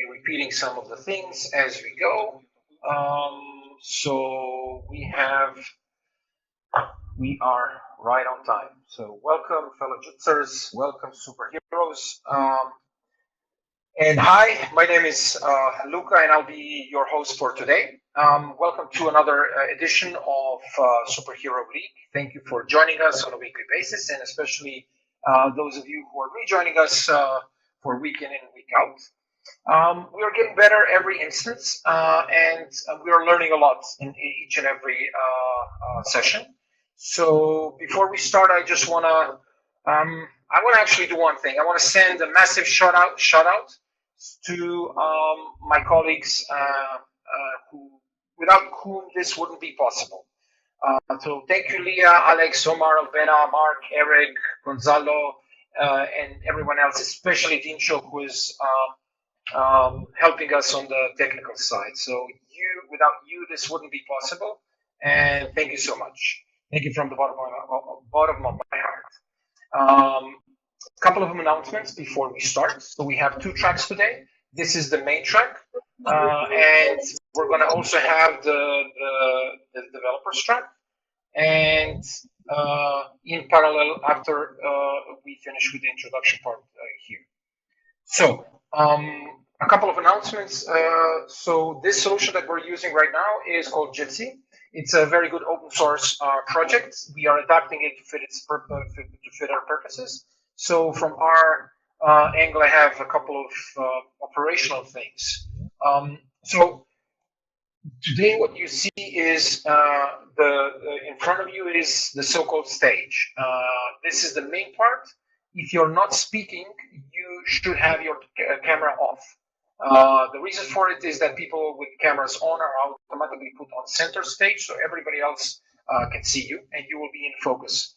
repeating some of the things as we go. So we are right on time. So welcome, fellow Jitzers. Welcome, superheroes. And hi, my name is Luka, and I'll be your host for today. Welcome to another edition of Superhero League. Thank you for joining us on a weekly basis, and especially those of you who are rejoining us for week in and week out. We are getting better every instance, and we are learning a lot in each and every session. So before we start, I just want to actually do one thing. I want to send a massive shout out to my colleagues without whom this wouldn't be possible. So thank you, Leah, Alex, Omar, Albena, Mark, Eric, Gonzalo, and everyone else, especially Dincho, who is helping us on the technical side. So without you, this wouldn't be possible. And thank you so much. Thank you from the bottom of my heart. A couple of announcements before we start. So we have 2 tracks today. This is the main track, and we're going to also have the developers track. And in parallel, after we finish with the introduction part here. So a couple of announcements. So this solution that we're using right now is called Jitsi. It's a very good open source project. We are adapting it to fit our purposes. So from our angle, I have a couple of operational things. So today, what you see is in front of you is the so-called stage. This is the main part. If you're not speaking, you should have your camera off. The reason for it is that people with cameras on are automatically put on center stage, so everybody else can see you, and you will be in focus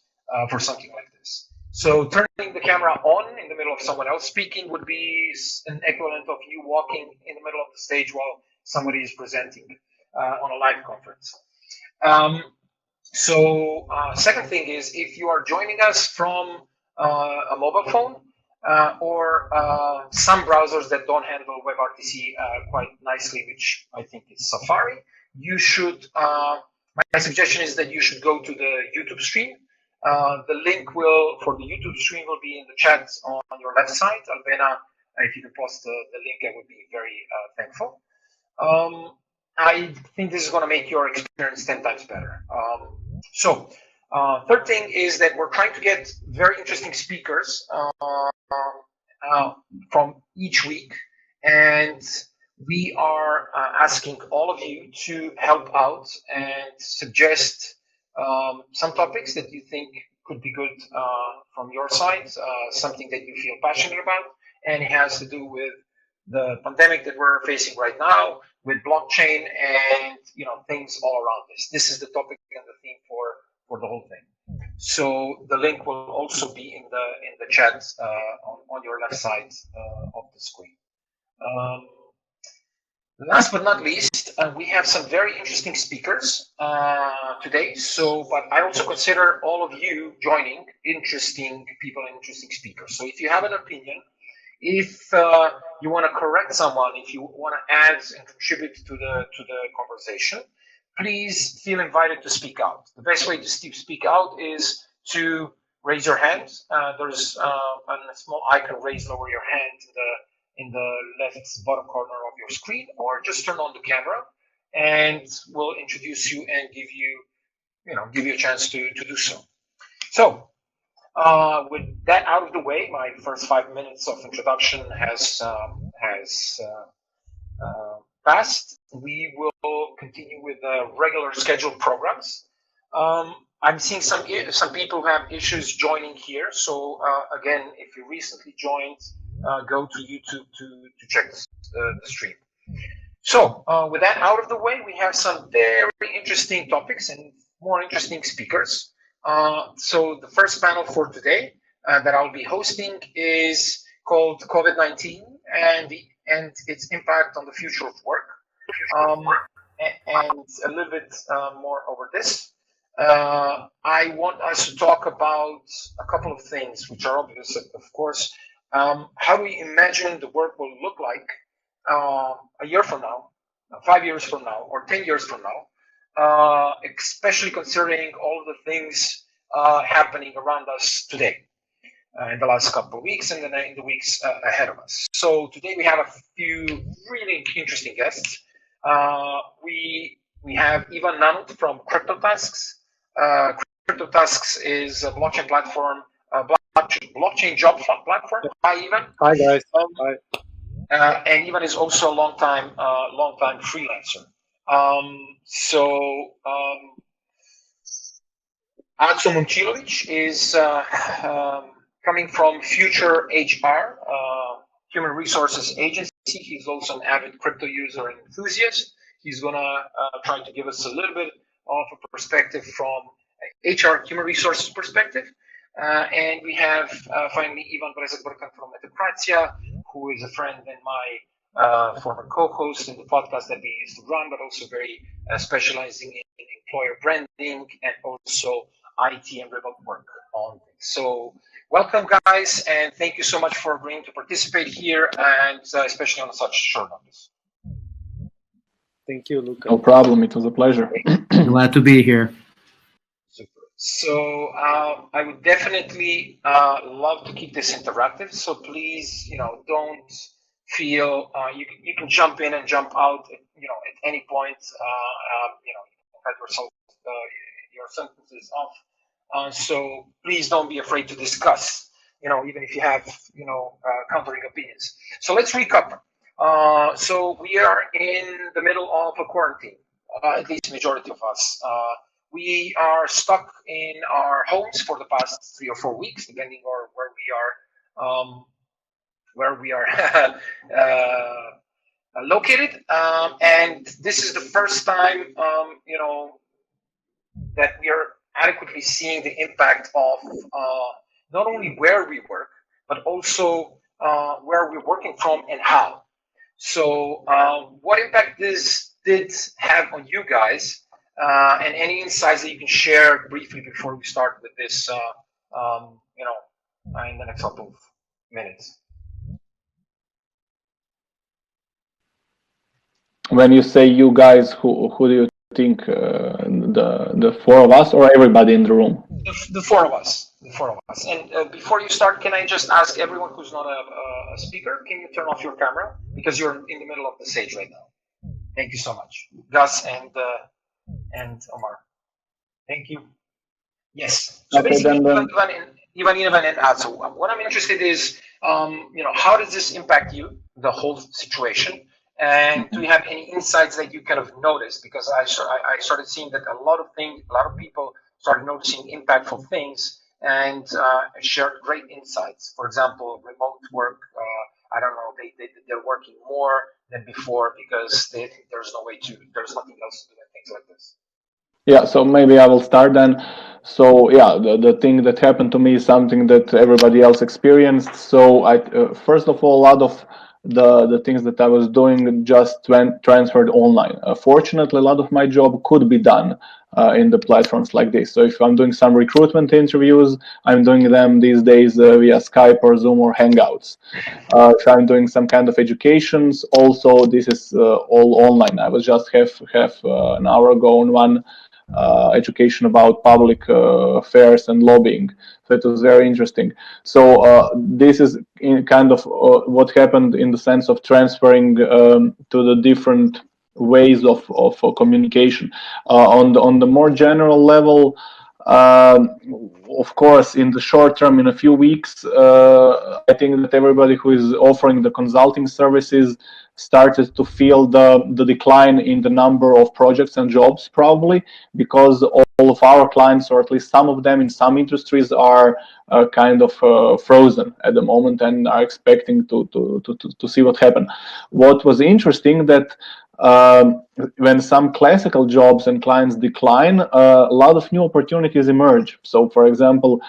for something like this. So turning the camera on in the middle of someone else speaking would be an equivalent of you walking in the middle of the stage while somebody is presenting on a live conference. Second thing is, if you are joining us from a mobile phone or some browsers that don't handle WebRTC quite nicely, which I think is Safari, you should, my suggestion is that you should go to the YouTube stream. The link for the YouTube stream will be in the chat on your left side. Albena, if you can post the link, I would be very thankful. I think this is going to make your experience 10 times better. Third thing is that we're trying to get very interesting speakers from each week, and we are asking all of you to help out and suggest some topics that you think could be good from your side, something that you feel passionate about, and it has to do with the pandemic that we're facing right now, with blockchain and things all around this. This is the topic and the theme for the whole thing. So the link will also be in the chat on your left side of the screen. Last but not least, we have some very interesting speakers today. But I also consider all of you joining interesting people and interesting speakers. So if you have an opinion, if you want to correct someone, if you want to add and contribute to the conversation, please feel invited to speak out. The best way to speak out is to raise your hand. There's a small icon, raise lower your hand in the left bottom corner of your screen, or just turn on the camera and we'll introduce you and give you a chance to do so. So with that out of the way, my first 5 minutes of introduction has passed. We will continue with the regular scheduled programs. I'm seeing some people who have issues joining here. So again, if you recently joined, go to YouTube to check the stream. So with that out of the way, we have some very interesting topics and more interesting speakers. So the first panel for today that I'll be hosting is called COVID-19 and its impact on the future of work. And a little bit more over this. I want us to talk about a couple of things which are obvious, of course. How do we imagine the work will look like a year from now, 5 years from now, or 10 years from now, especially considering all the things happening around us today in the last couple of weeks and then in the weeks ahead of us. So today we have a few really interesting guests. We have Ivan Nanut from CryptoTasks. CryptoTasks is a blockchain platform, blockchain job platform. Hi, Ivan. Hi, guys. Hi. And Ivan is also a long time freelancer. Momcilovic is coming from FutureHR, human resources agency. He's also an avid crypto user and enthusiast. He's gonna try to give us a little bit of a perspective from HR, human resources perspective. And we have finally Brezak from Netokracija, who is a friend and my former co-host in the podcast that we used to run, but also very specializing in employer branding and also IT and remote work on things. So welcome, guys, and thank you so much for agreeing to participate here, and especially on such short notice. Thank you, Luka. No problem. It was a pleasure. Glad to be here. Super. So I would definitely love to keep this interactive. So please, don't feel you can jump in and jump out, at any point. Cut yourself your sentences off. So please don't be afraid to discuss. Even if you have countering opinions. So let's recap. So we are in the middle of a quarantine. At least majority of us. We are stuck in our homes for the past 3 or 4 weeks, depending on where we are located. And this is the first time, that we are adequately seeing the impact of not only where we work, but also where we're working from and how. So what impact this did have on you guys, and any insights that you can share briefly before we start with this, in the next couple of minutes. When you say you guys, who do you think? The four of us or everybody in the room? The four of us. The four of us. And before you start, can I just ask everyone who's not a speaker, can you turn off your camera? Because you're in the middle of the stage right now. Thank you so much. Gus and Omar. Thank you. Yes. So okay, basically, then. Ivan and Ad. So what I'm interested is, how does this impact you, the whole situation? And do you have any insights that you kind of noticed? Because I started seeing that a lot of people started noticing impactful things and shared great insights. For example, remote work. I don't know, they're working more than before because they think there's nothing else to do and things like this. Yeah, so maybe I will start then. So yeah, the thing that happened to me is something that everybody else experienced. So I first of all, a lot of the things that I was doing just transferred online. Fortunately, a lot of my job could be done in the platforms like this. So if I'm doing some recruitment interviews, I'm doing them these days via Skype or Zoom or Hangouts. If I'm doing some kind of educations, also this is all online. I was just have an hour ago on one education about public affairs and lobbying. So it was very interesting. So this is in kind of what happened in the sense of transferring to the different ways of communication. On the more general level, of course, in the short term, in a few weeks, I think that everybody who is offering the consulting services started to feel the decline in the number of projects and jobs, probably because all of our clients, or at least some of them in some industries, are kind of frozen at the moment and are expecting to see what happened. What was interesting that when some classical jobs and clients decline, a lot of new opportunities emerge. So, for example,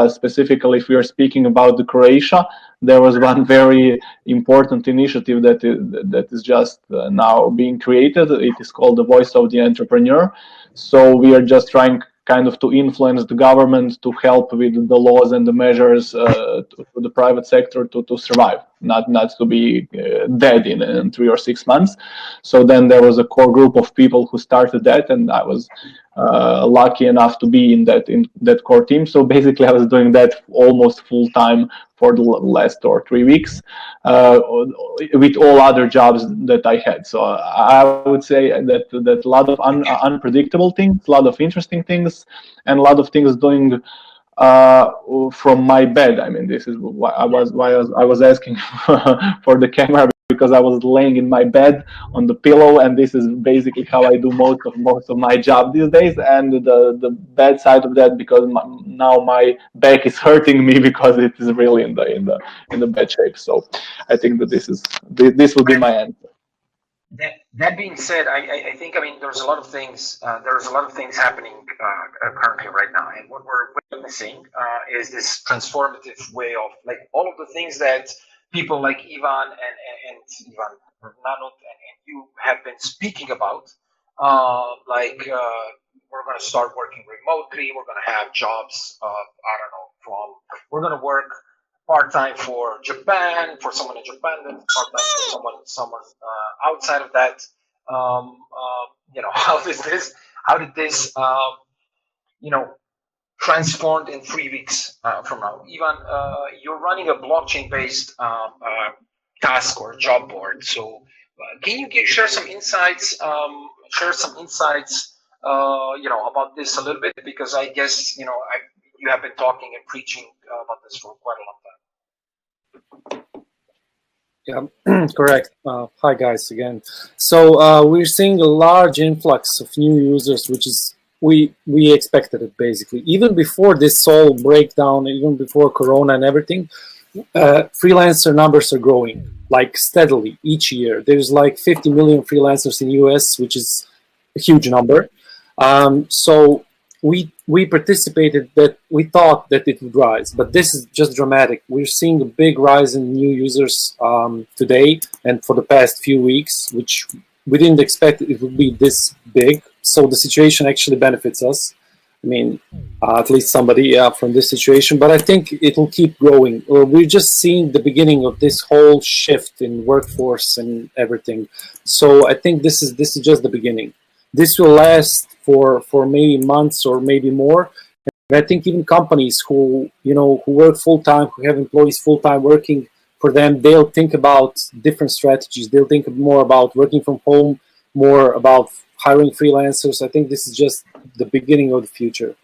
specifically if we are speaking about the Croatia, there was one very important initiative that is just now being created. It is called the Voice of the Entrepreneur. So we are just trying kind of to influence the government to help with the laws and the measures to the private sector to survive, not to be dead in 3 or 6 months. So then there was a core group of people who started that, and I was lucky enough to be in that core team. So basically I was doing that almost full time for the last 2 or 3 weeks, with all other jobs that I had. So I would say that a lot of unpredictable things, a lot of interesting things, and a lot of things doing from my bed. I mean, this is why I was asking for the camera, because I was laying in my bed on the pillow, and this is basically how I do most of my job these days. And the bad side of that, because now my back is hurting me because it is really in the bad shape. So I think that this will be my answer. That being said, I think, I mean, there's a lot of things happening currently right now, and what we're witnessing is this transformative way of, like, all of the things that people like Ivan and Ivan Nanut and you have been speaking about, we're going to start working remotely. We're going to have jobs. We're going to work part-time for Japan, for someone in Japan, then part-time for someone outside of that. How did this transformed in 3 weeks from now? Ivan, you're running a blockchain-based task or job board. So can you share some insights? About this a little bit, because I guess you have been talking and preaching about this for quite a long time. Yeah, correct. Hi guys again. So we're seeing a large influx of new users, which is we expected it basically. Even before this whole breakdown, even before Corona and everything, freelancer numbers are growing like steadily each year. There's like 50 million freelancers in US, which is a huge number. So we participated, that we thought that it would rise, but this is just dramatic. We're seeing a big rise in new users today and for the past few weeks, which we didn't expect it would be this big. So the situation actually benefits us. I mean, at least somebody from this situation, but I think it will keep growing. We're just seeing the beginning of this whole shift in workforce and everything. So I think this is just the beginning. This will last for maybe months or maybe more. And I think even companies who work full-time, who have employees full-time working for them, they'll think about different strategies. They'll think more about working from home, more about hiring freelancers. I think this is just the beginning of the future.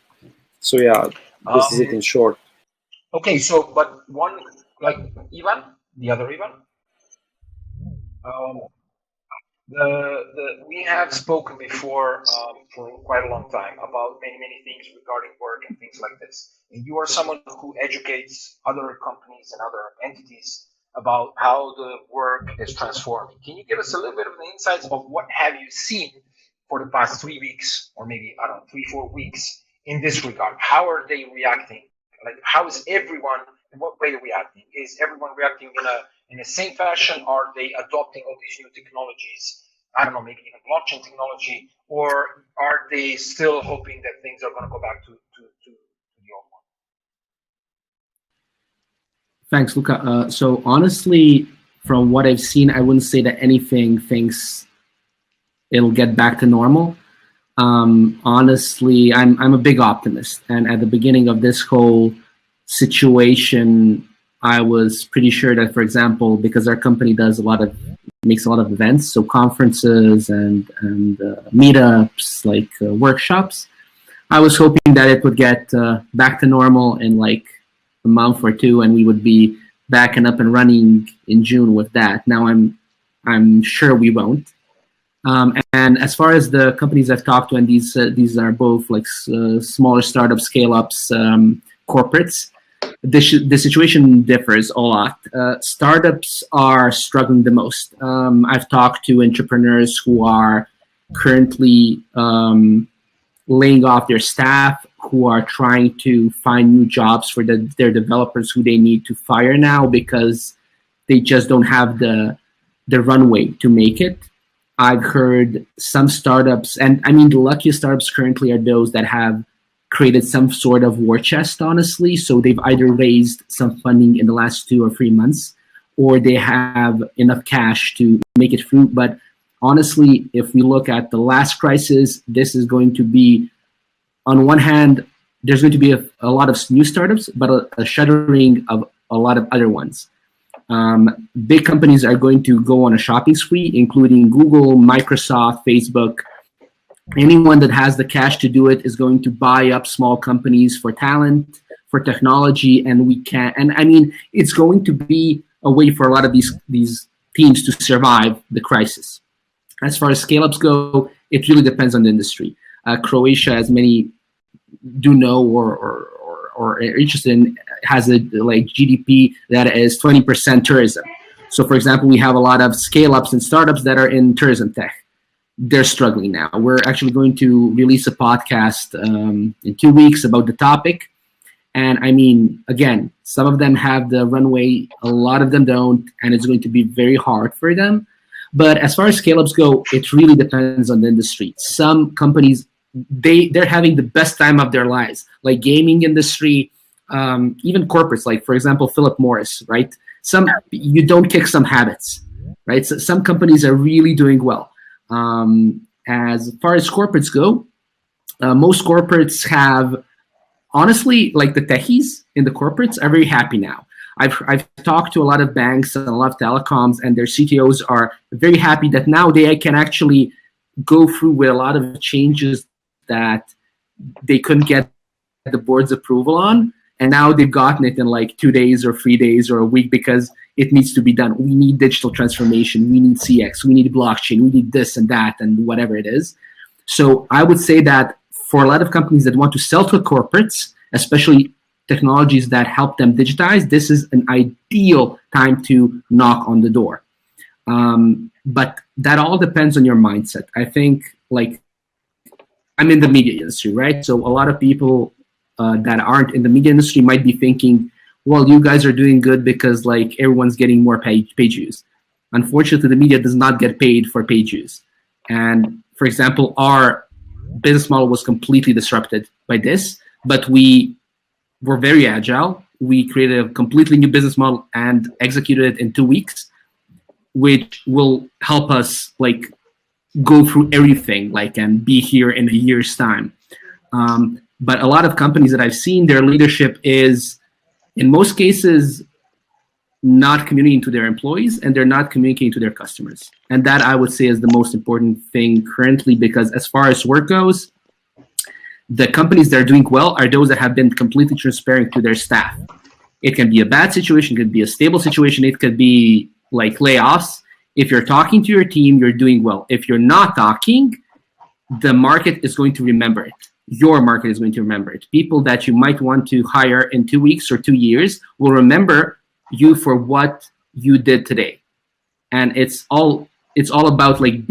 So yeah, this is it in short. Okay, so but one, like Ivan, the other Ivan, we have spoken before for quite a long time about many things regarding work and things like this. And you are someone who educates other companies and other entities about how the work is transforming. Can you give us a little bit of the insights of what have you seen for the past 3 weeks, or maybe, I don't know, 3-4 weeks in this regard? How are they reacting? Like, how is everyone, in what way reacting? Is everyone reacting in the same fashion? Are they adopting all these new technologies? I don't know, maybe even blockchain technology, or are they still hoping that things are going to go back to the old one? Thanks, Luka. So honestly, from what I've seen, I wouldn't say that anything thinks it'll get back to normal. Honestly, I'm a big optimist, and at the beginning of this whole situation, I was pretty sure that, for example, because our company makes a lot of events, so conferences and meetups, like workshops, I was hoping that it would get back to normal in like a month or two, and we would be back and up and running in June with that. Now I'm sure we won't. And as far as the companies I've talked to, and these are both like smaller startups, scale-ups, corporates, the situation differs a lot. Startups are struggling the most. I've talked to entrepreneurs who are currently laying off their staff, who are trying to find new jobs for their developers who they need to fire now because they just don't have the runway to make it. I've heard some startups, and I mean the luckiest startups currently are those that have created some sort of war chest, honestly. So they've either raised some funding in the last 2 or 3 months, or they have enough cash to make it through. But honestly, if we look at the last crisis, this is going to be, on one hand, there's going to be a lot of new startups, but a shuttering of a lot of other ones. Big companies are going to go on a shopping spree, including Google, Microsoft, Facebook. Anyone that has the cash to do it is going to buy up small companies for talent, for technology, and I mean, it's going to be a way for a lot of these teams to survive the crisis. As far as scale-ups go, it really depends on the industry. Croatia, as many do know or are interested in, has a GDP that is 20% tourism. So, for example, we have a lot of scale-ups and startups that are in tourism tech. They're struggling now. We're actually going to release a podcast in 2 weeks about the topic. And I mean, again, some of them have the runway, a lot of them don't, and it's going to be very hard for them. But as far as scale-ups go, it really depends on the industry. Some companies, they're having the best time of their lives, like gaming industry, even corporates, like, for example, Philip Morris, right? You don't kick some habits, right? So some companies are really doing well. As far as corporates go, most corporates have, honestly, like the techies in the corporates are very happy now. I've talked to a lot of banks and a lot of telecoms, and their CTOs are very happy that now they can actually go through with a lot of changes that they couldn't get the board's approval on. And now they've gotten it in like 2 days or 3 days or a week because it needs to be done. We need digital transformation. We need CX. We need blockchain. We need this and that and whatever it is. So I would say that for a lot of companies that want to sell to corporates, especially technologies that help them digitize, this is an ideal time to knock on the door. But that all depends on your mindset. I think, like, I'm in the media industry, right? So a lot of people that aren't in the media industry might be thinking, well, you guys are doing good because like everyone's getting more page views. Unfortunately, the media does not get paid for page views. And for example, our business model was completely disrupted by this, but we were very agile. We created a completely new business model and executed it in 2 weeks, which will help us like go through everything, like, and be here in a year's time. But a lot of companies that I've seen, their leadership is, in most cases, not communicating to their employees, and they're not communicating to their customers. And that, I would say, is the most important thing currently, because as far as work goes, the companies that are doing well are those that have been completely transparent to their staff. It can be a bad situation, it could be a stable situation, it could be like layoffs. If you're talking to your team, you're doing well. If you're not talking, the market is going to remember it. Your market is going to remember it. People that you might want to hire in 2 weeks or 2 years will remember you for what you did today. And it's all about like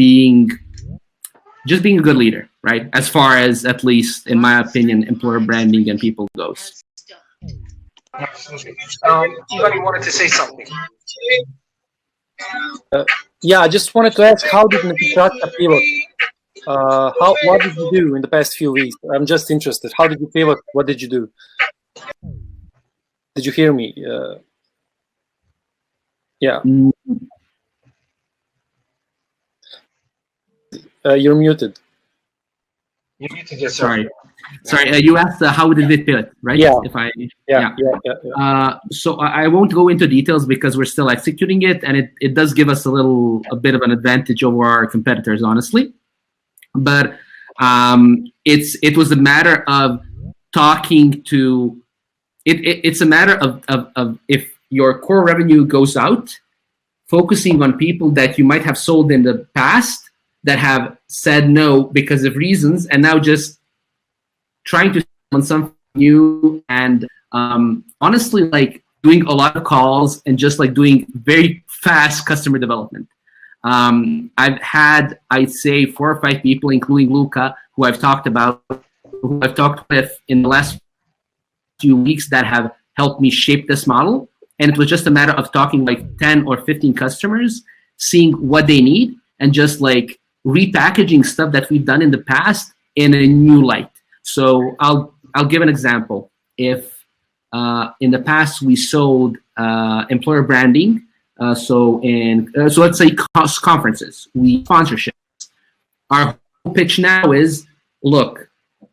just being a good leader, right? As far as, at least in my opinion, employer branding and people goes. Absolutely. Ivan, you wanted to say something? Yeah, I just wanted to ask, how did Netokracija pivot? What did you do in the past few weeks? I'm just interested. How did you pivot? What did you do? Did you hear me? Yeah. You're muted. You're muted yourself. Sorry. You asked how did it pivot, right? Yeah. Yeah. So I won't go into details because we're still executing it, and it does give us a bit of an advantage over our competitors, honestly. But it was a matter of talking to. It's a matter of if your core revenue goes out, focusing on people that you might have sold in the past that have said no because of reasons, and now just trying to sell on something new, and honestly, like doing a lot of calls and just like doing very fast customer development. I've had, I'd say, 4 or 5 people, including Luka, who I've talked with in the last few weeks that have helped me shape this model. And it was just a matter of talking like 10 or 15 customers, seeing what they need, and just like repackaging stuff that we've done in the past in a new light. So I'll give an example. If in the past we sold employer branding, so let's say conferences, we sponsorship. Our whole pitch now is, look,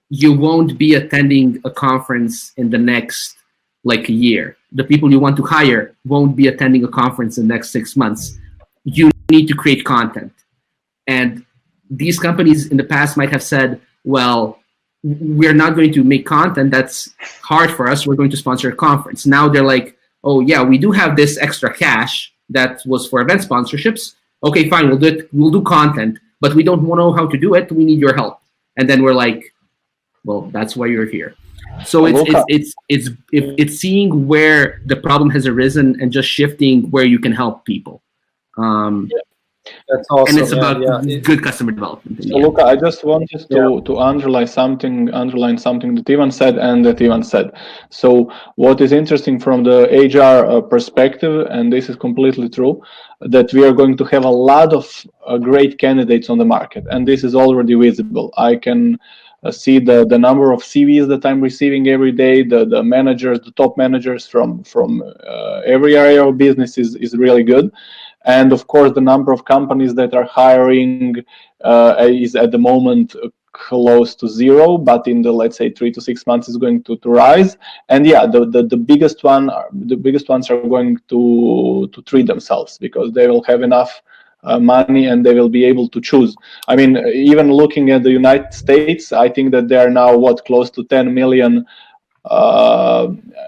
you won't be attending a conference in the next like a year. The people you want to hire won't be attending a conference in the next 6 months. You need to create content. And these companies in the past might have said, well, we're not going to make content. That's hard for us. We're going to sponsor a conference. Now they're like, oh yeah, we do have this extra cash that was for event sponsorships. Okay, fine, we'll do it. We'll do content, but we don't know how to do it. We need your help. And then we're like, well, that's why you're here. So it's seeing where the problem has arisen and just shifting where you can help people. That's awesome. And it's about good customer development. So Luka, I just wanted to underline something that Ivan said and that Ivan said. So what is interesting from the HR perspective, and this is completely true, that we are going to have a lot of great candidates on the market, and this is already visible. I can see the number of CVs that I'm receiving every day. The managers, the top managers from every area of business is really good. And of course, the number of companies that are hiring is at the moment close to zero, but in the, let's say, 3 to 6 months is going to rise. And yeah, the biggest ones are going to treat themselves because they will have enough money and they will be able to choose. I mean, even looking at the United States, I think that there are now close to 10 million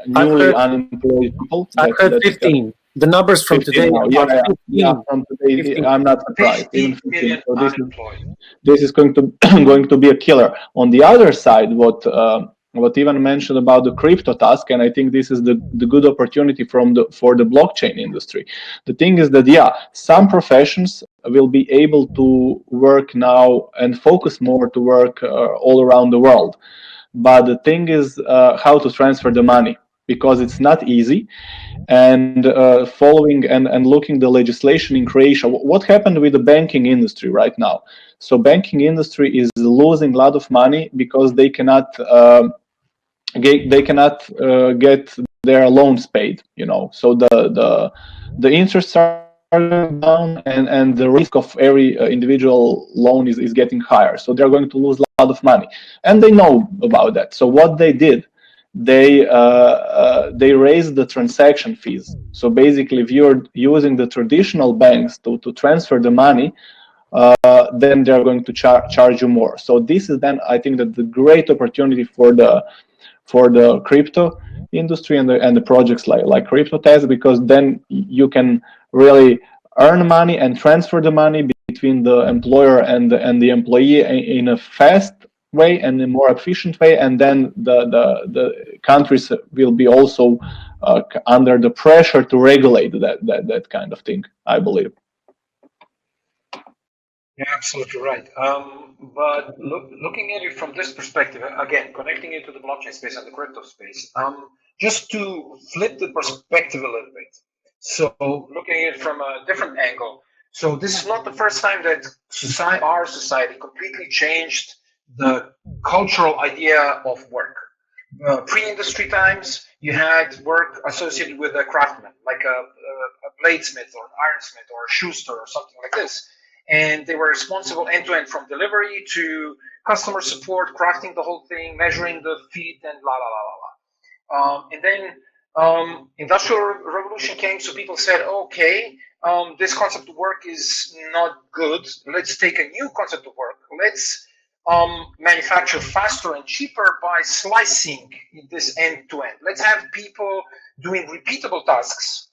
newly unemployed people. I heard 15. The numbers from today. From today, 15. I'm not surprised. Even 15. So this is going to be a killer. On the other side, what Ivan mentioned about the CryptoTask, and I think this is the good opportunity for the blockchain industry. The thing is that some professions will be able to work now and focus more to work all around the world. But the thing is how to transfer the money, because it's not easy. And following and looking the legislation in Croatia, what happened with the banking industry right now? So banking industry is losing a lot of money because they cannot get their loans paid. So the interests are down and the risk of every individual loan is getting higher. So they're going to lose a lot of money, and they know about that. So what they did, they raised the transaction fees. So basically, if you're using the traditional banks to transfer the money, then they're going to charge you more. So this is then, I think, that the great opportunity for the crypto industry and the projects like CryptoTasks, because then you can really earn money and transfer the money between the employer and the employee in a fast way and a more efficient way, and then the countries will be also under the pressure to regulate that kind of thing, I believe. You're absolutely right. But looking at it from this perspective, again, connecting it to the blockchain space and the crypto space, just to flip the perspective a little bit. So looking at it from a different angle. So this is not the first time that our society completely changed the cultural idea of work. Pre-industry times, you had work associated with a craftsman, like a bladesmith or an ironsmith or a shoester or something like this. And they were responsible end-to-end from delivery to customer support, crafting the whole thing, measuring the feet, and and then Industrial Revolution came, so people said, okay, this concept of work is not good. Let's take a new concept of work. Let's manufacture faster and cheaper by slicing this end-to-end. Let's have people doing repeatable tasks.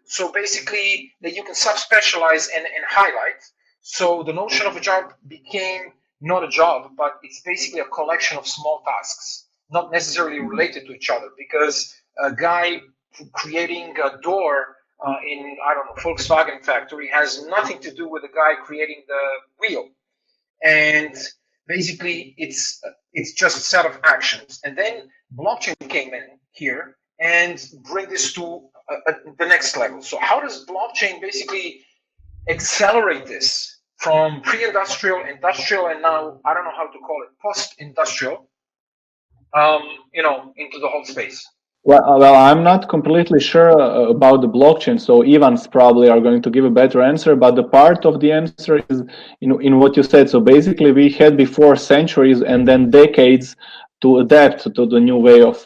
So basically, that you can subspecialize and highlight. So the notion of a job became not a job, but it's basically a collection of small tasks, not necessarily related to each other. Because a guy creating a door in, I don't know, Volkswagen factory has nothing to do with the guy creating the wheel. And basically, it's just a set of actions. And then blockchain came in here and bring this to the next level. So how does blockchain basically accelerate this from pre-industrial, industrial, and now, I don't know how to call it, post-industrial, into the whole space? Well, I'm not completely sure about the blockchain, so Ivans probably are going to give a better answer. But the part of the answer is in what you said. So basically, we had before centuries and then decades to adapt to the new way of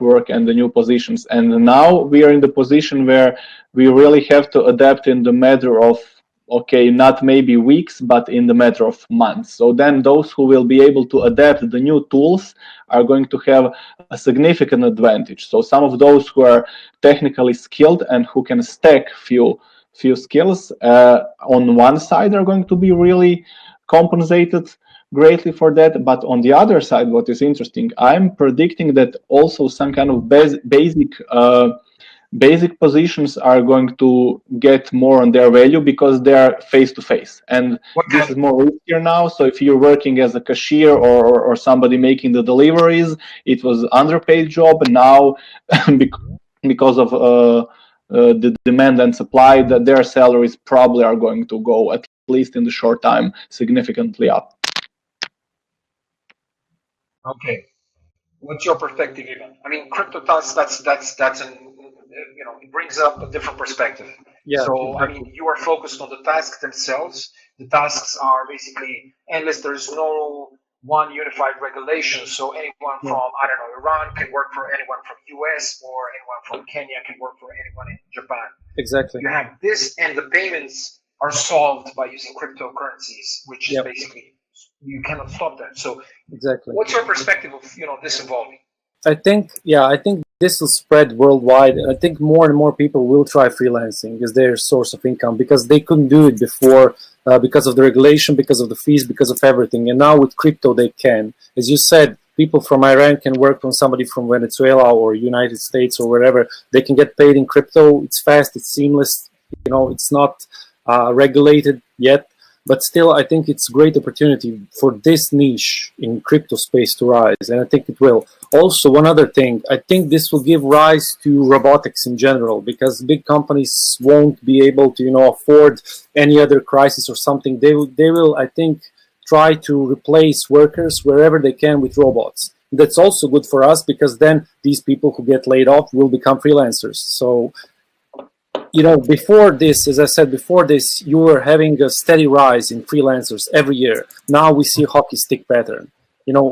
work and the new positions. And now we are in the position where we really have to adapt in the matter of, okay, not maybe weeks, but in the matter of months. So then those who will be able to adapt the new tools are going to have a significant advantage. So some of those who are technically skilled and who can stack few skills on one side are going to be really compensated greatly for that. But on the other side, what is interesting, I'm predicting that also some kind of basic positions are going to get more on their value because they are face to face, and this is more riskier now. So if you're working as a cashier or somebody making the deliveries, it was underpaid job, and now because of the demand and supply, that their salaries probably are going to go, at least in the short time, significantly up. Okay, what's your perspective, Ivan? I mean, CryptoTasks, that's an it brings up a different perspective. Yeah, so exactly. I mean, you are focused on the tasks themselves. The tasks are basically endless. There's no one unified regulation. So anyone from, I don't know, Iran can work for anyone from US, or anyone from Kenya can work for anyone in Japan. Exactly. You have this, and the payments are solved by using cryptocurrencies, which is basically, you cannot stop that. So exactly. What's your perspective of this evolving? I think this will spread worldwide. I think more and more people will try freelancing as their source of income, because they couldn't do it before because of the regulation, because of the fees, because of everything. And now with crypto, they can. As you said, people from Iran can work on somebody from Venezuela or United States or wherever. They can get paid in crypto. It's fast, it's seamless. It's not regulated yet. But still, I think it's a great opportunity for this niche in crypto space to rise, and I think it will. Also, one other thing, I think this will give rise to robotics in general, because big companies won't be able to, afford any other crisis or something. They will, I think, try to replace workers wherever they can with robots. That's also good for us, because then these people who get laid off will become freelancers. So, before this, as I said, you were having a steady rise in freelancers every year. Now we see a hockey stick pattern.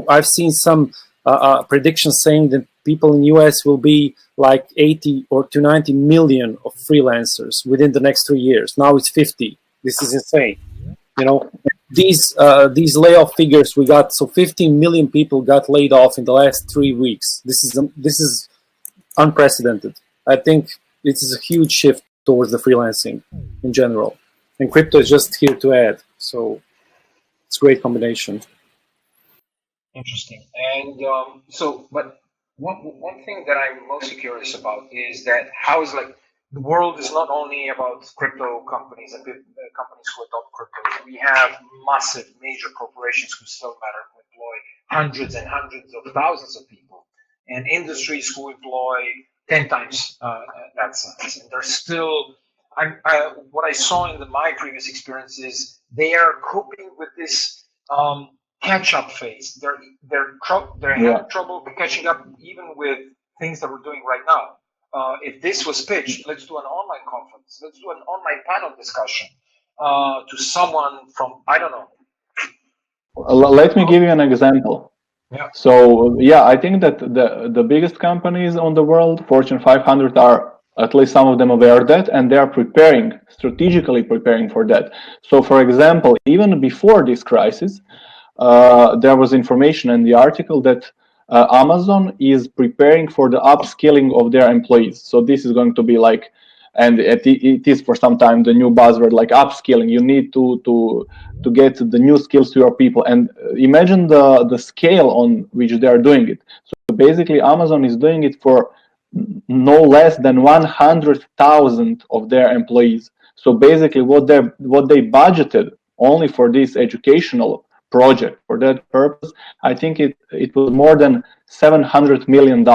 I've seen some predictions saying that people in US will be like 80 or to 90 million of freelancers within the next 3 years. Now it's 50. This is insane. These layoff figures we got, so 15 million people got laid off in the last 3 weeks. This is unprecedented. I think this is a huge shift towards the freelancing in general. And crypto is just here to add. So it's a great combination. Interesting. And but one thing that I'm mostly curious about is that how is the world is not only about crypto companies and companies who adopt crypto. We have massive major corporations who still matter, who employ hundreds and hundreds of thousands of people, and industries who employ 10 times that size. And they're still, what I saw in my previous experiences, they are coping with this catch-up phase. They're having trouble catching up even with things that we're doing right now. If this was pitched, let's do an online conference, let's do an online panel discussion to someone from, I don't know. Let me give you an example. Yeah. So I think that the biggest companies on the world, Fortune 500, are at least some of them aware of that, and they are strategically preparing for that. So, for example, even before this crisis, there was information in the article that Amazon is preparing for the upskilling of their employees. So this is going to be and it is for some time the new buzzword, like upskilling. You need to get the new skills to your people, and imagine the scale on which they are doing it. So basically, Amazon is doing it for no less than 100,000 of their employees. So basically, what they budgeted only for this educational project, for that purpose, I think it was more than $700 million.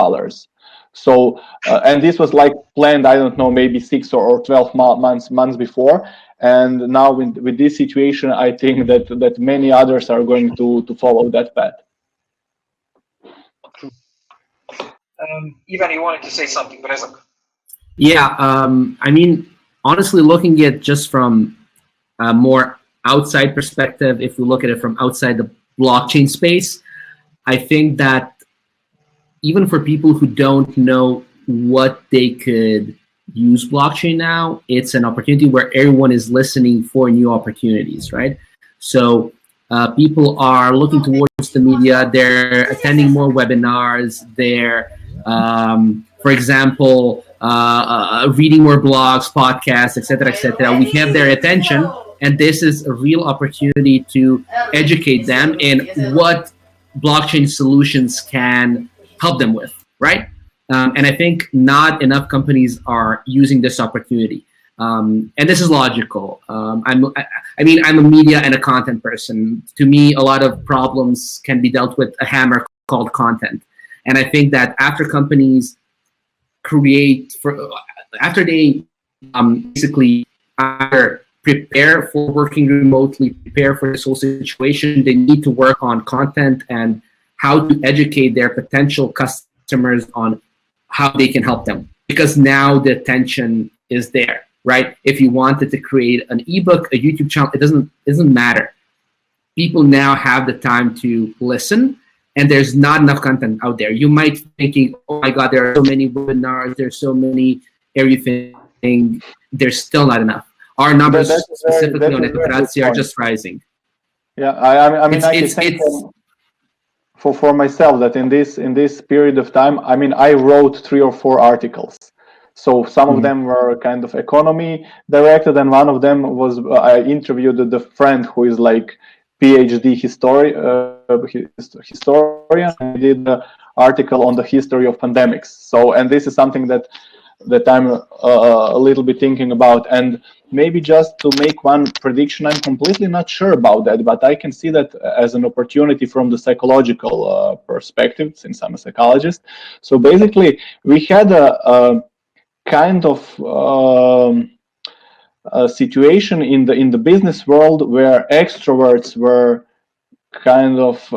So, and this was planned, I don't know, maybe 6 or 12 months before. And now with this situation, I think that many others are going to follow that path. True. Ivan, you wanted to say something, Brezak? Yeah, I mean, honestly, looking at just from a more outside perspective, if we look at it from outside the blockchain space, I think that even for people who don't know what they could use blockchain now, it's an opportunity where everyone is listening for new opportunities, right? So people are looking towards the media, they're attending more webinars, they're, for example, reading more blogs, podcasts, etc., etc. We have their attention, and this is a real opportunity to educate them in what blockchain solutions can help them with, right? And I think not enough companies are using this opportunity. And this is logical. I'm a media and a content person. To me, a lot of problems can be dealt with a hammer called content. And I think that after companies after they basically either prepare for working remotely, prepare for this whole situation, they need to work on content and how to educate their potential customers on how they can help them. Because now the attention is there, right? If you wanted to create an ebook, a YouTube channel, it doesn't matter. People now have the time to listen, and there's not enough content out there. You might be thinking, oh my God, there are so many webinars, there's so many everything. There's still not enough. Our numbers specifically on Netokracija are just rising. Yeah, I mean, I can say for myself that in this period of time, I mean, I wrote 3 or 4 articles. So some of them were kind of economy directed, and one of them was I interviewed the friend who is like PhD historian. I did an article on the history of pandemics. So, and this is something that I'm a little bit thinking about. And maybe just to make one prediction, I'm completely not sure about that, but I can see that as an opportunity from the psychological perspective, since I'm a psychologist. So basically, we had a kind of a situation in the business world where extroverts were kind of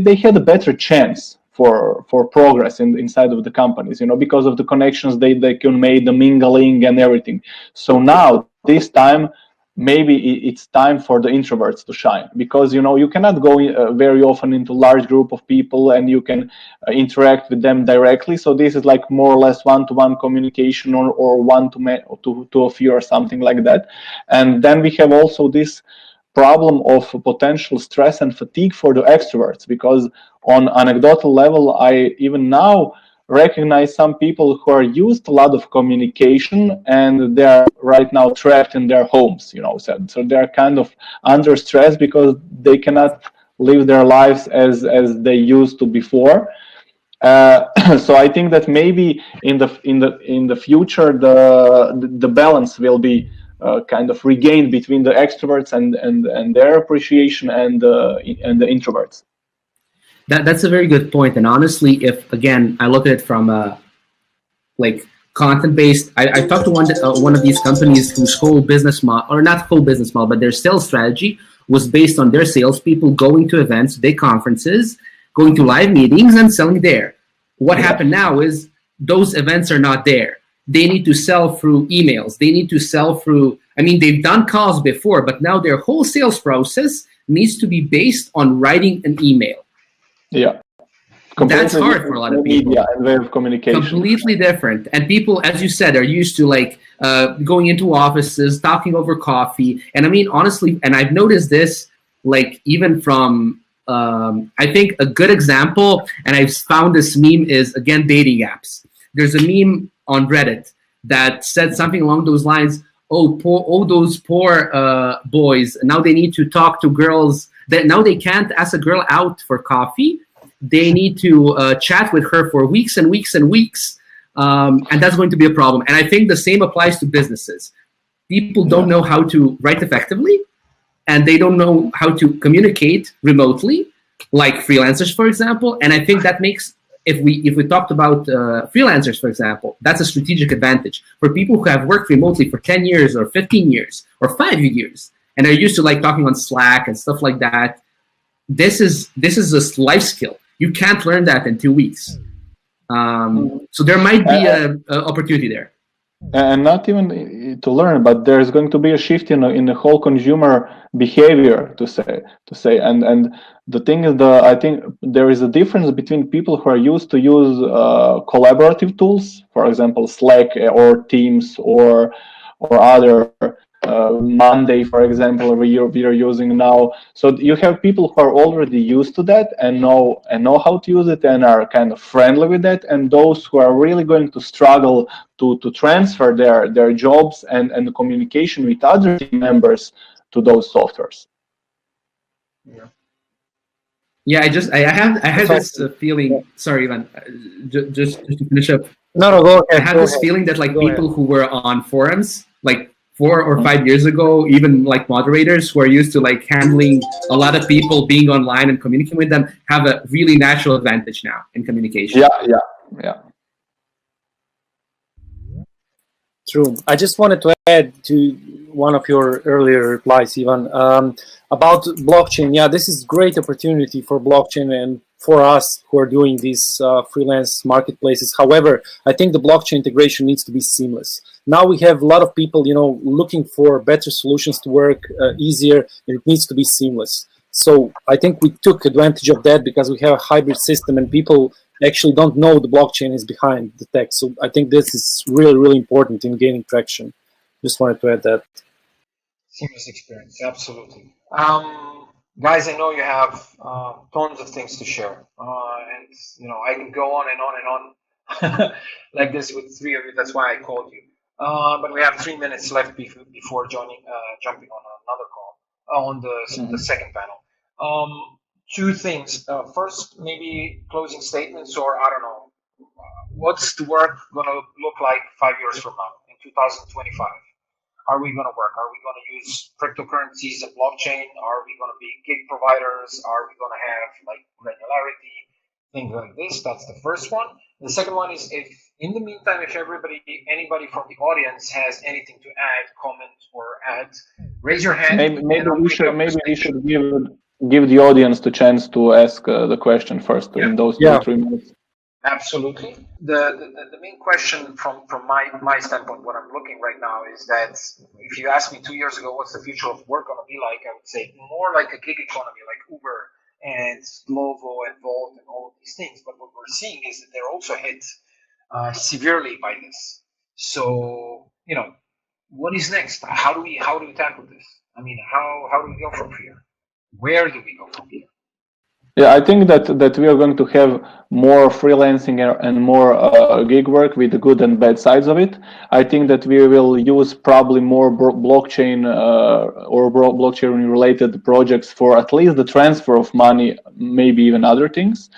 they had a better chance for progress inside of the companies, because of the connections they can make, the mingling and everything. So now this time maybe it's time for the introverts to shine, because you cannot go very often into large group of people and you can interact with them directly. So this is like more or less one-to-one communication or one to a few or something like that. And then we have also this problem of potential stress and fatigue for the extroverts, because on anecdotal level, I even now recognize some people who are used a lot of communication and they're right now trapped in their homes, so they're kind of under stress because they cannot live their lives as they used to before. So I think that maybe in the future the balance will be kind of regained between the extroverts and their appreciation and the introverts. That's a very good point. And honestly, if again I look at it from like content based, I talked to one of these companies whose whole business model, or not whole business model, but their sales strategy was based on their salespeople going to events, big conferences, going to live meetings and selling there. What happened now is those events are not there. They need to sell through emails. They need to sell through, they've done calls before, but now their whole sales process needs to be based on writing an email. Yeah. That's hard for a lot of people. Media and way of communication. Completely different. And people, as you said, are used to going into offices, talking over coffee. And honestly, and I've noticed this, even from, I think a good example, and I've found this meme is, again, dating apps. There's a meme on Reddit that said something along those lines, those poor boys, now they need to talk to girls, that now they can't ask a girl out for coffee. They need to chat with her for weeks and weeks and weeks. And that's going to be a problem. And I think the same applies to businesses. People don't know how to write effectively, and they don't know how to communicate remotely, like freelancers, for example. And I think that makes, if we talked about freelancers, for example, that's a strategic advantage for people who have worked remotely for 10 years or 15 years or 5 years, and are used to talking on Slack and stuff like that. this is a life skill. You can't learn that in 2 weeks. So there might be a opportunity there. And not even to learn, but there's going to be a shift in the whole consumer behavior, to say. And the thing is, I think there is a difference between people who are used to use collaborative tools, for example, Slack or Teams or other Monday, for example, we are using now. So you have people who are already used to that and know how to use it and are kind of friendly with that, and those who are really going to struggle to transfer their jobs and the communication with other team members to those softwares. Yeah, I had this feeling. Sorry, Ivan. Just to finish up. No, go ahead. I had this feeling that people who were on forums, 4 or 5 years ago, even moderators who are used to handling a lot of people, being online and communicating with them, have a really natural advantage now in communication. Yeah. True. I just wanted to add to one of your earlier replies, Ivan, about blockchain. Yeah, this is great opportunity for blockchain and for us who are doing these freelance marketplaces. However, I think the blockchain integration needs to be seamless. Now we have a lot of people, looking for better solutions to work easier, and it needs to be seamless. So I think we took advantage of that because we have a hybrid system and people actually don't know the blockchain is behind the tech. So I think this is really, really important in gaining traction. Just wanted to add that. Seamless experience, absolutely. Guys, I know you have tons of things to share, and I can go on and on and on like this with three of you. That's why I called you. But we have 3 minutes left before jumping on another call on the second panel. Two things. First, maybe closing statements, or I don't know, what's the work going to look like 5 years from now in 2025? Are we going to work? Are we going to use cryptocurrencies and blockchain? Are we going to be gig providers? Are we going to have granularity, things like this? That's the first one. The second one is, if in the meantime, if anybody from the audience has anything to add, comment, or add, raise your hand. Maybe we should give the audience the chance to ask the question first in those 2-3 minutes. Absolutely. The main question from my standpoint, what I'm looking right now, is that if you asked me 2 years ago what's the future of work going to be like, I would say more like a gig economy, like Uber and Glovo and Volt and all of these things. But what we're seeing is that they're also hit severely by this. So what is next? How do we tackle this? I mean, how do we go from here? Where do we go from here? Yeah, I think that we are going to have more freelancing and more gig work with the good and bad sides of it. I think that we will use probably more blockchain or blockchain related projects for at least the transfer of money, maybe even other things.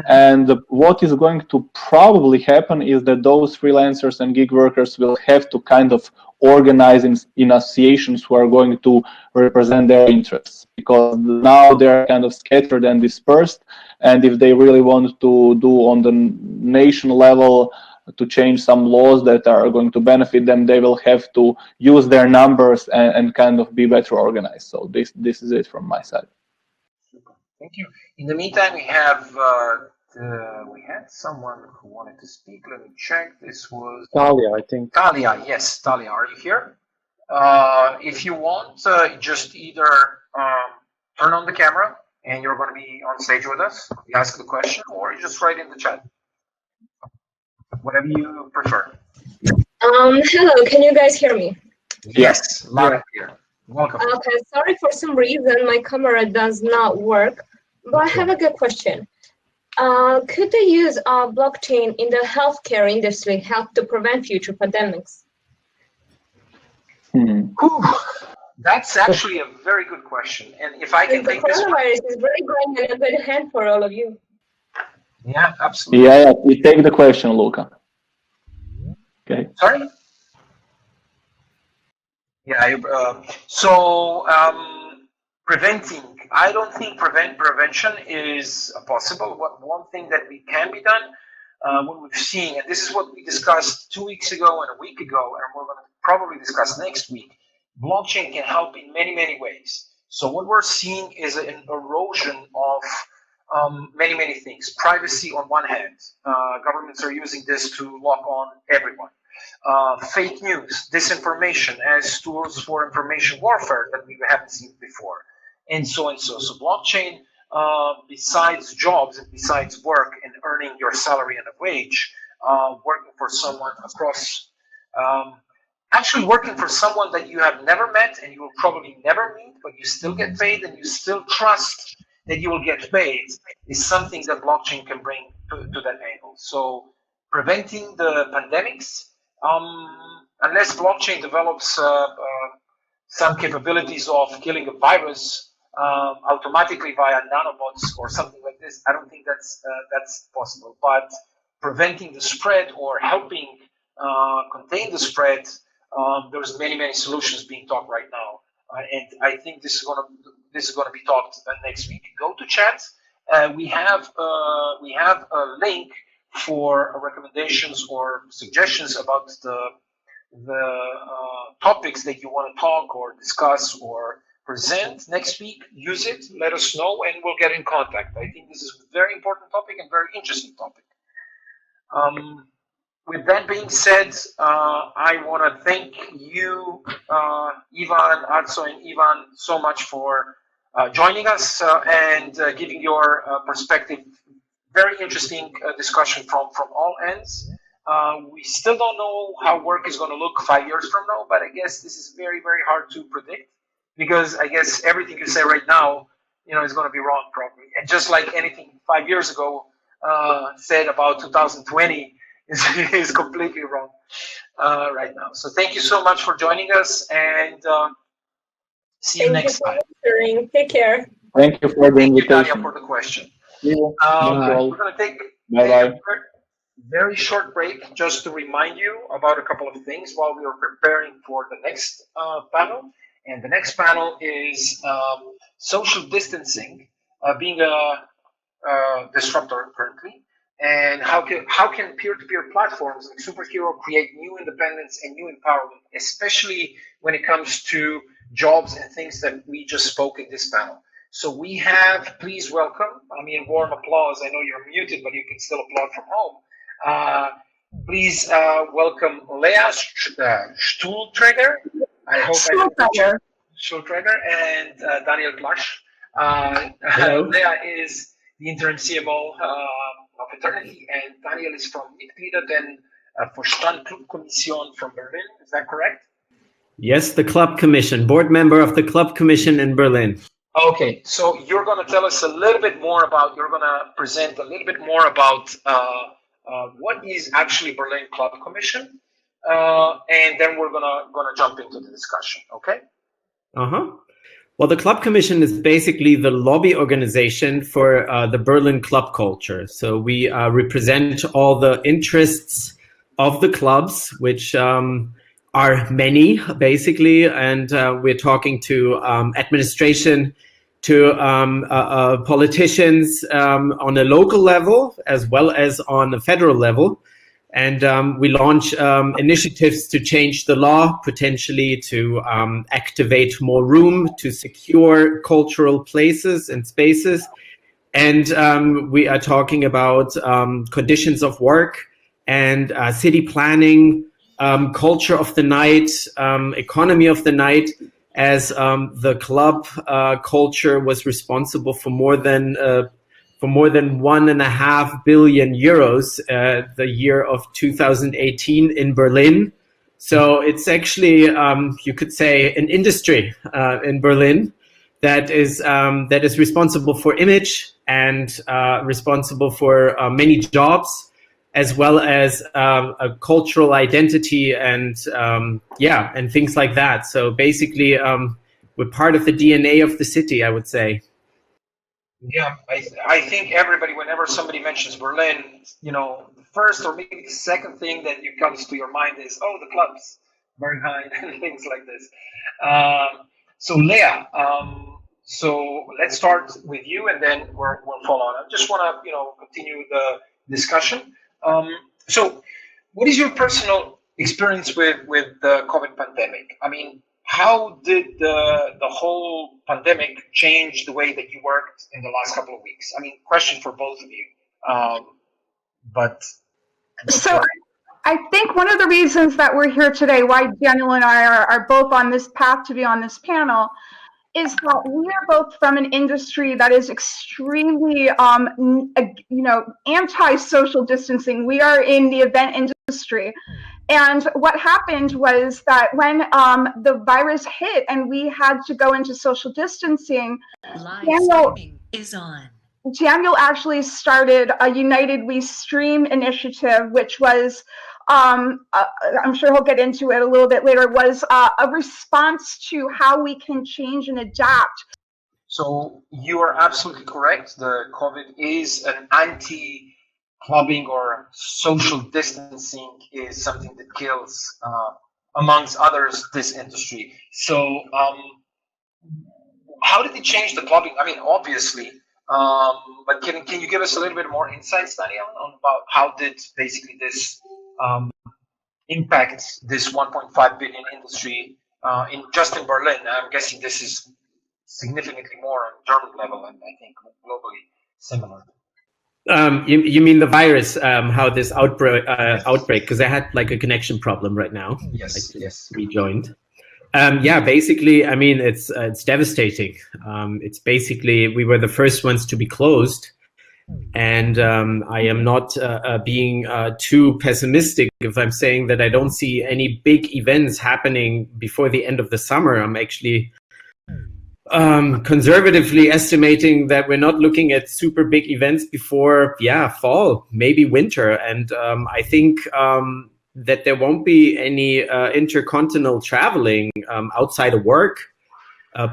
And what is going to probably happen is that those freelancers and gig workers will have to kind of organize in associations who are going to represent their interests, because now they're kind of scattered and dispersed, and if they really want to do on the nation level to change some laws that are going to benefit them, they will have to use their numbers and kind of be better organized. So this is it from my side. Super. Thank you. In the meantime, we have we had someone who wanted to speak. Let me check. This was Talia, I think. Talia, yes. Talia, are you here? If you want, just either turn on the camera and you're going to be on stage with us, ask the question, or you just write in the chat. Whatever you prefer. Hello, can you guys hear me? Yes, loud and clear. Welcome. Okay, sorry, for some reason my camera does not work, but I have a good question. Could the use of blockchain in the healthcare industry help to prevent future pandemics? That's actually a very good question. And if I can take this one. Coronavirus is really going in a good hand for all of you. Yeah, absolutely. Yeah, you take the question, Luka. Okay. Sorry? Yeah, preventing. I don't think prevention is possible. One thing that can be done, what we've seen, and this is what we discussed 2 weeks ago and a week ago, and we're going to probably discuss next week. Blockchain can help in many, many ways. So what we're seeing is an erosion of many things. Privacy on one hand, governments are using this to lock on everyone. Fake news, disinformation as tools for information warfare that we haven't seen before, and so and so. So blockchain, besides jobs and besides work and earning your salary and a wage, working for someone across, actually working for someone that you have never met and you will probably never meet, but you still get paid and you still trust that you will get paid, is something that blockchain can bring to that angle. So preventing the pandemics, unless blockchain develops some capabilities of killing a virus automatically via nanobots or something like this, I don't think that's possible. But preventing the spread or helping contain the spread, there's many solutions being talked right now, and I think this is going to be talked next week. Go to chat. We have a link for recommendations or suggestions about the topics that you want to talk or discuss or present next week. Use it, let us know, and we'll get in contact. I think this is a very important topic and very interesting topic. With that being said, I want to thank you, Ivan, Arso, and Ivan, so much for joining us and giving your perspective. Very interesting discussion from all ends. We still don't know how work is going to look 5 years from now, but I guess this is very hard to predict, because I guess everything you say right now, is going to be wrong probably. And just like anything 5 years ago said about 2020 is completely wrong right now. So thank you so much for joining us, and see you next time. Take care. Thank you for the invitation. Thank you, Dania, for the question. We're going to take a very short break just to remind you about a couple of things while we are preparing for the next panel. And the next panel is social distancing, being a disruptor currently, and how can peer-to-peer platforms like Superhero create new independence and new empowerment, especially when it comes to jobs and things that we just spoke in this panel. So we have, please welcome, warm applause. I know you're muted, but you can still applaud from home. Please welcome Leah Stuhlträger. I hope Stuhlträger and Daniel Klasch. Leah is the interim CMO of Eternity, and Daniel is from Mitglieder den Vorstand Clubkommission from Berlin. Is that correct? Yes, the Club Commission, board member of the Club Commission in Berlin. Okay, so you're going to tell us a little bit more about, you're going to present a little bit more about what is actually Berlin Club Commission, and then we're going to jump into the discussion, okay? Well, the Club Commission is basically the lobby organization for the Berlin club culture. So we represent all the interests of the clubs, which are many, basically, and we're talking to administration, to politicians on a local level, as well as on a federal level. And we launch initiatives to change the law, potentially to activate more room, to secure cultural places and spaces. And we are talking about conditions of work and city planning, culture of the night, economy of the night, as the club culture was responsible for more than 1.5 billion euros the year of 2018 in Berlin. So it's actually, you could say, an industry in Berlin that is responsible for image and responsible for many jobs, as well as a cultural identity and and things like that. So basically, we're part of the DNA of the city, I would say. Yeah, I think everybody, whenever somebody mentions Berlin, the first or maybe the second thing that comes to your mind is, oh, the clubs, Berghain, and things like this. So Leah, so let's start with you, and then we'll follow on. I just want to continue the discussion. So what is your personal experience with the COVID pandemic? how did the whole pandemic change the way that you worked in the last couple of weeks? I mean, question for both of you. So I think one of the reasons that we're here today, why Daniel and I are both on this path to be on this panel, is that we are both from an industry that is extremely, anti-social distancing. We are in the event industry. And what happened was that when the virus hit and we had to go into social distancing, Daniel actually started a United We Stream initiative, which was, I'm sure he'll get into it a little bit later, was a response to how we can change and adapt. So you are absolutely correct. The COVID is an anti-clubbing or social distancing is something that kills, amongst others, this industry. So how did it change the clubbing? I mean, obviously, but can you give us a little bit more insights, Daniel, on about how did basically this impact this 1.5 billion industry in Berlin? I'm guessing this is significantly more on German level and I think globally similar. You mean the virus? How this outbreak? Because I had like a connection problem right now. Yes. Yes. Rejoined. Yeah, basically, I mean, it's devastating. It's basically, we were the first ones to be closed. And I am not being too pessimistic if I'm saying that I don't see any big events happening before the end of the summer. I'm actually conservatively estimating that we're not looking at super big events before, fall, maybe winter. And I think that there won't be any intercontinental traveling outside of work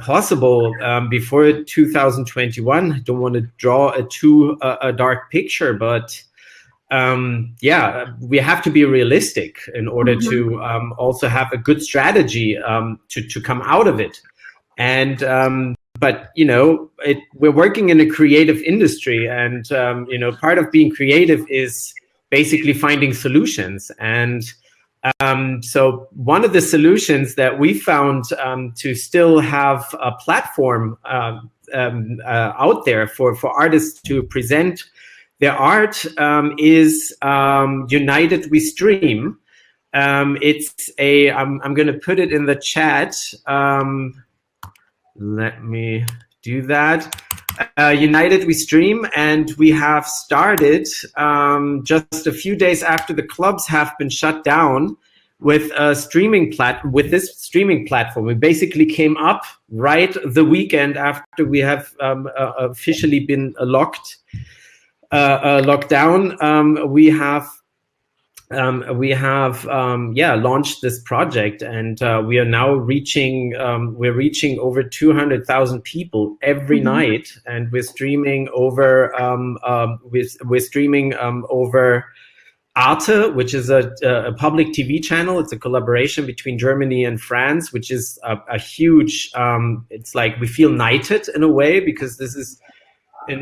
possible before 2021. I don't want to draw a too dark picture, but we have to be realistic in order to also have a good strategy to come out of it. And but we're working in a creative industry, and part of being creative is basically finding solutions. And so one of the solutions that we found to still have a platform out there for artists to present their art is United We Stream. It's I'm going to put it in the chat. Let me do that. United We Stream, and we have started just a few days after the clubs have been shut down with a with this streaming platform. We basically came up right the weekend after we have officially been locked down. We have launched this project, and we are now reaching over 200,000 people every night, and we're streaming over over Arte, which is a public TV channel. It's a collaboration between Germany and France, which is a huge. It's like we feel knighted in a way, because this is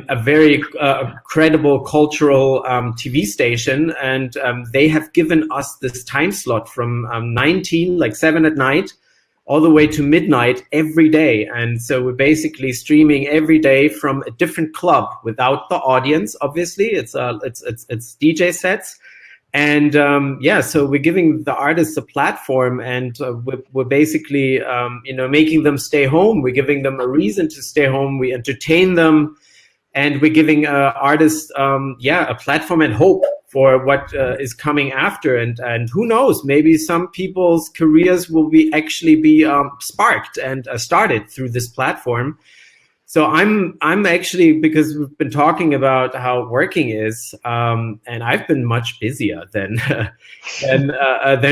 a very credible cultural TV station, and they have given us this time slot from 7 at night all the way to midnight every day. And so we're basically streaming every day from a different club without the audience. Obviously, it's DJ sets. And so we're giving the artists a platform, and we're basically making them stay home. We're giving them a reason to stay home. We entertain them. And we're giving artists, a platform and hope for what is coming after. And who knows, maybe some people's careers will actually be sparked and started through this platform. So I'm actually, because we've been talking about how working is, and I've been much busier than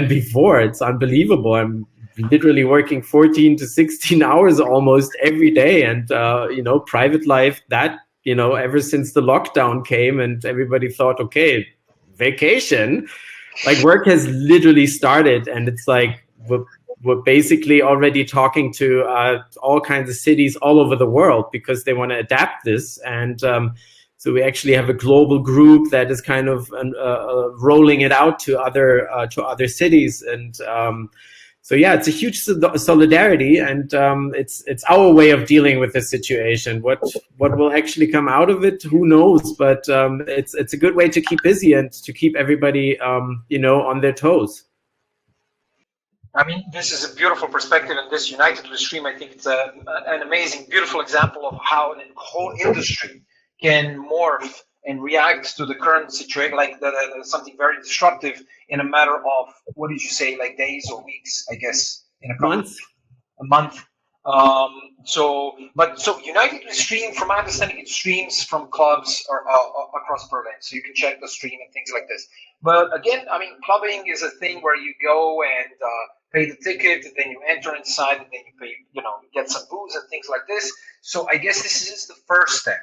before. It's unbelievable. I'm literally working 14 to 16 hours almost every day, and private life that. Ever since the lockdown came and everybody thought, okay, vacation, like work has literally started, and it's like we're basically already talking to all kinds of cities all over the world because they want to adapt this. And so we actually have a global group that is kind of rolling it out to other cities. And So yeah, it's a huge solidarity, and it's our way of dealing with the situation. What will actually come out of it, who knows? But it's a good way to keep busy and to keep everybody on their toes. I mean, this is a beautiful perspective, and this United We Stream, I think it's an amazing, beautiful example of how the whole industry can morph and react to the current situation, like something very disruptive in a matter of, what did you say, like days or weeks, I guess, in a month. A month. So United We Stream, from my understanding, it streams from clubs or across Berlin, so you can check the stream and things like this. But again, I mean, clubbing is a thing where you go and pay the ticket, and then you enter inside, and then you pay, get some booze and things like this. So I guess this is the first step,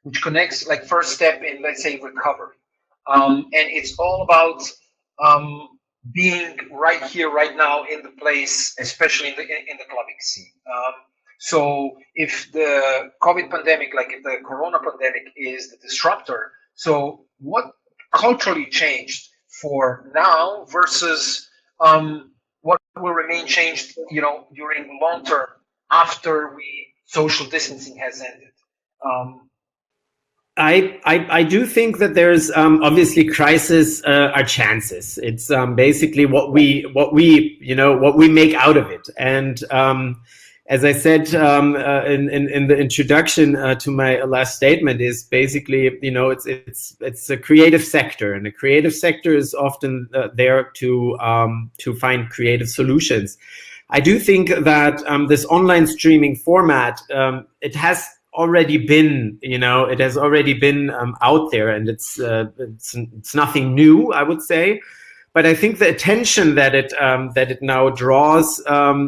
which connects, like, first step in, let's say, recovery. And it's all about being right here, right now, in the place, especially in the clubbing scene. So if the COVID pandemic, like if the Corona pandemic is the disruptor, so what culturally changed for now versus what will remain changed, during long term after social distancing has ended? I do think that there's obviously crisis are chances. It's basically what we make out of it. And as I said in the introduction to my last statement, is basically, it's a creative sector, and the creative sector is often there to find creative solutions. I do think that this online streaming format, it has already been, out there, and it's nothing new, I would say. But I think the attention that it now draws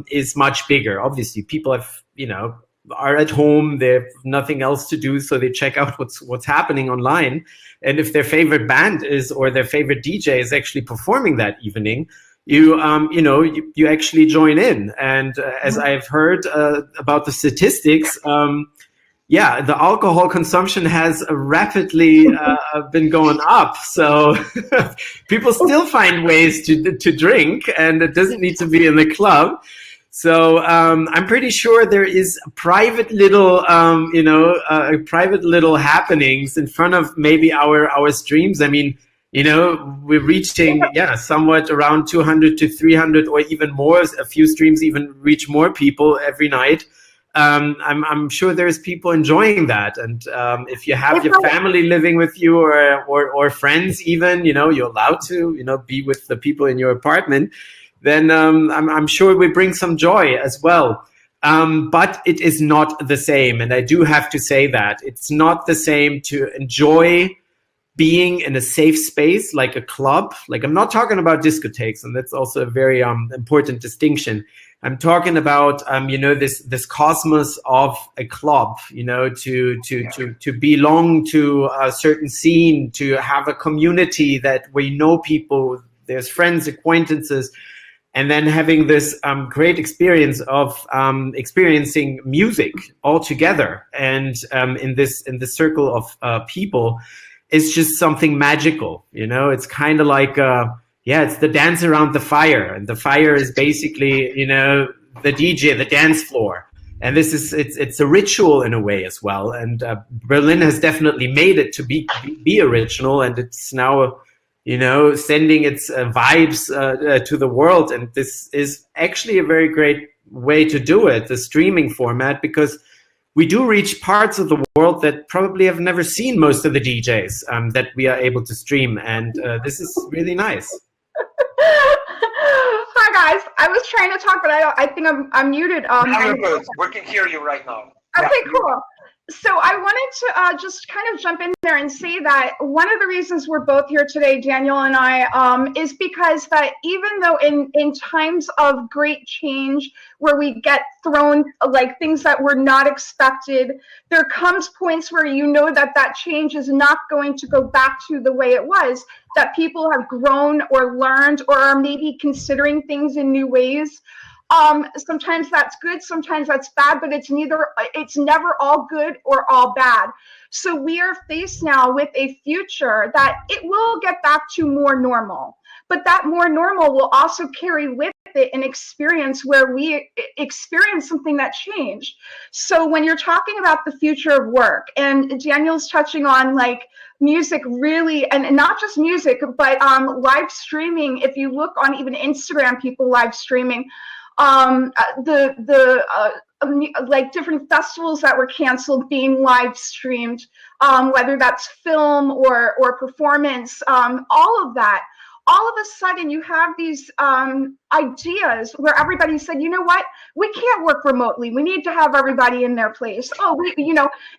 is much bigger. Obviously, people are at home, they have nothing else to do, so they check out what's happening online. And if their favorite band or their favorite DJ is actually performing that evening, you actually join in. And as I've heard about the statistics, the alcohol consumption has rapidly been going up. So people still find ways to drink, and it doesn't need to be in the club. So I'm pretty sure there is private little happenings in front of maybe our streams. I mean, we're reaching somewhat around 200 to 300 or even more. A few streams even reach more people every night. I'm sure there's people enjoying that, and if you have your family living with you or friends, even you're allowed to be with the people in your apartment, then I'm sure we bring some joy as well. But it is not the same, and I do have to say that it's not the same to enjoy being in a safe space like a club. Like, I'm not talking about discotheques, and that's also a very important distinction. I'm talking about this cosmos of a club, to belong to a certain scene, to have a community that we know people, there's friends, acquaintances, and then having this great experience of experiencing music all together, and in this circle of people, is just something magical. It's kind of like it's the dance around the fire, and the fire is basically, the DJ, the dance floor. And it's a ritual in a way as well. And Berlin has definitely made it to be original, and it's now, sending its vibes to the world. And this is actually a very great way to do it, the streaming format, because we do reach parts of the world that probably have never seen most of the DJs that we are able to stream. And this is really nice. Hi guys, I was trying to talk, but I think I'm muted. We can hear you right now. Okay, cool. So I wanted to just kind of jump in there and say that one of the reasons we're both here today, Daniel and I, is because that even though in times of great change where we get thrown like things that were not expected, there comes points where that change is not going to go back to the way it was, that people have grown or learned or are maybe considering things in new ways. Sometimes that's good, sometimes that's bad, but it's never all good or all bad. So we are faced now with a future that it will get back to more normal, but that more normal will also carry with it an experience where we experience something that changed. So when you're talking about the future of work, and Daniel's touching on like music really, and not just music, but live streaming. If you look on even Instagram, people live streaming, like different festivals that were canceled being live streamed, whether that's film or performance, all of that. All of a sudden you have these ideas where everybody said, you know what, we can't work remotely. We need to have everybody in their place. Oh,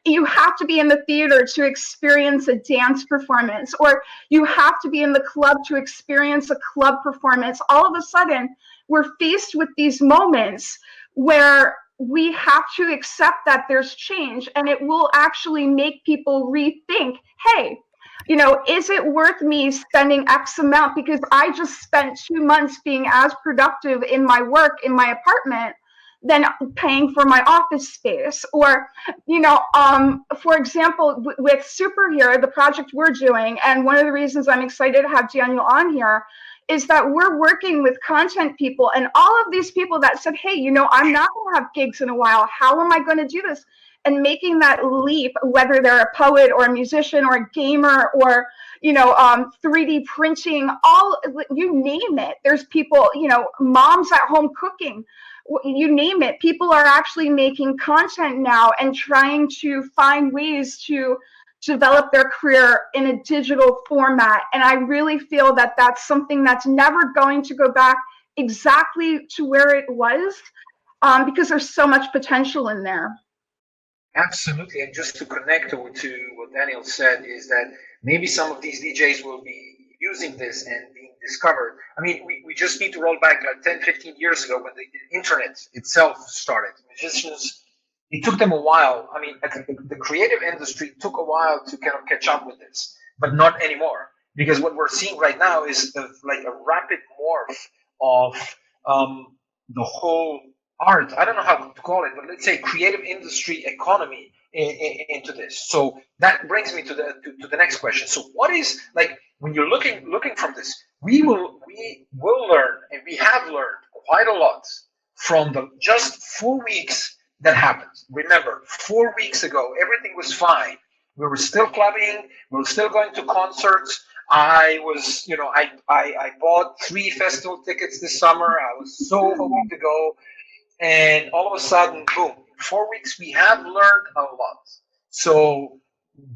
you have to be in the theater to experience a dance performance, or you have to be in the club to experience a club performance. All of a sudden, we're faced with these moments where we have to accept that there's change, and it will actually make people rethink, hey, is it worth me spending X amount because I just spent 2 months being as productive in my work in my apartment than paying for my office space? Or, for example, with SuperheroLeague, the project we're doing, and one of the reasons I'm excited to have Daniel on here is that we're working with content people and all of these people that said, hey, I'm not going to have gigs in a while. How am I going to do this? And making that leap, whether they're a poet or a musician or a gamer or, 3D printing, you name it. There's people, moms at home cooking, you name it. People are actually making content now and trying to find ways to develop their career in a digital format. And I really feel that that's something that's never going to go back exactly to where it was, because there's so much potential in there. Absolutely, and just to connect to what Daniel said is that maybe some of these DJs will be using this and being discovered. I mean, we just need to roll back like 10, 15 years ago when the internet itself started. Musicians, it took them a while. I mean, the creative industry took a while to kind of catch up with this, but not anymore. Because what we're seeing right now is like a rapid morph of the whole art, I don't know how to call it, but let's say creative industry economy into this. So that brings me to the next question. So what is, like, when you're looking from this, we will learn, and we have learned quite a lot from the just 4 weeks that happened. Remember, 4 weeks ago, everything was fine. We were still clubbing, we were still going to concerts. I was, I bought 3 festival tickets this summer. I was so hoping to go. And all of a sudden, boom, in 4 weeks, we have learned a lot. So,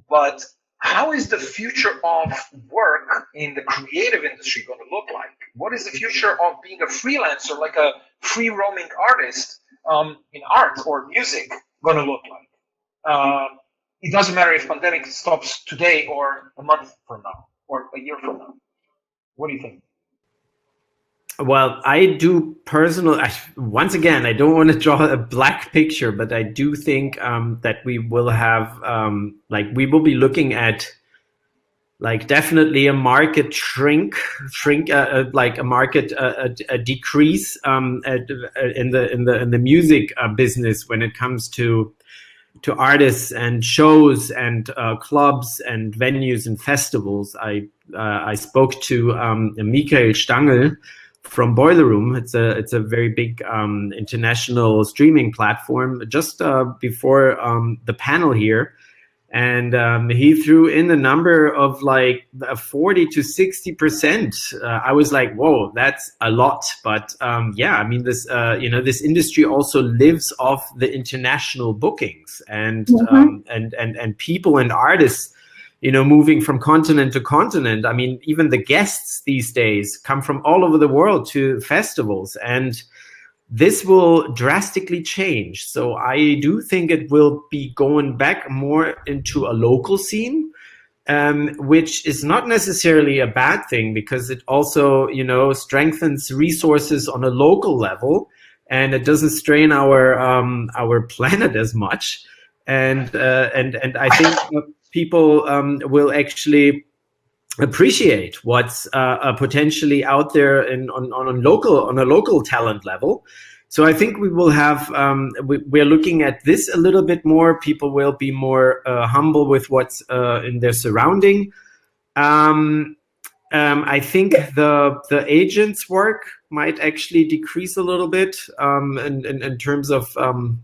but how is the future of work in the creative industry going to look like? What is the future of being a freelancer, like a free roaming artist in art or music, going to look like? It doesn't matter if pandemic stops today or a month from now or a year from now. What do you think? Well, I do once again, I don't want to draw a black picture, but I do think that we will have, we will be looking at, definitely a market shrink, like a market a decrease in the music business when it comes to artists and shows and clubs and venues and festivals. I spoke to Michael Stangl from Boiler Room. It's a very big international streaming platform just before the panel here, and he threw in the number of 40 to 60%. I was like, whoa, that's a lot. But yeah, I mean, this this industry also lives off the international bookings and and people and artists, moving from continent to continent. I mean, even the guests these days come from all over the world to festivals, and this will drastically change. So I do think it will be going back more into a local scene, which is not necessarily a bad thing, because it also, strengthens resources on a local level, and it doesn't strain our planet as much. And I think people will actually appreciate what's potentially out there on a local talent level. So I think we will have we're looking at this a little bit more. People will be more humble with what's in their surrounding. I think the agent's work might actually decrease a little bit in terms of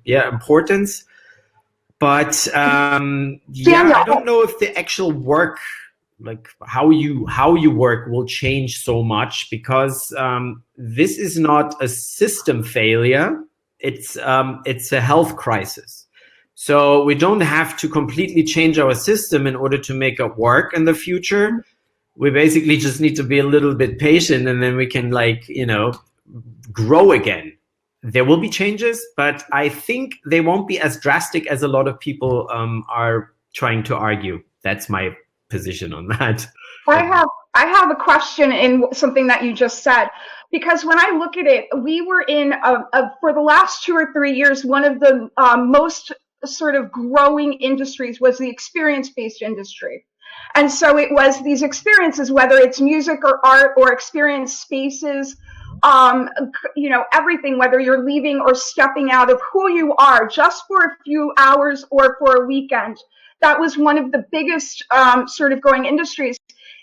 importance. But yeah, I don't know if the actual work, like how you work, will change so much, because this is not a system failure. It's a health crisis. So we don't have to completely change our system in order to make it work in the future. We basically just need to be a little bit patient, and then we can, like, grow again. There will be changes, but I think they won't be as drastic as a lot of people are trying to argue. That's my position on that. I have a question in something that you just said, because when I look at it, we were in for the last 2 or 3 years, one of the most sort of growing industries was the experience-based industry. And so it was these experiences, whether it's music or art or experience spaces, everything, whether you're leaving or stepping out of who you are just for a few hours or for a weekend. That was one of the biggest sort of growing industries.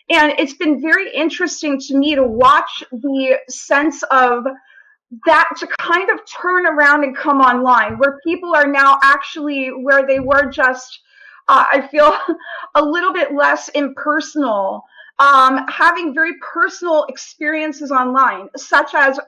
And it's been very interesting to me to watch the sense of that to kind of turn around and come online, where people are now actually where they were just, I feel, a little bit impersonal, impersonal, having very personal experiences online, such as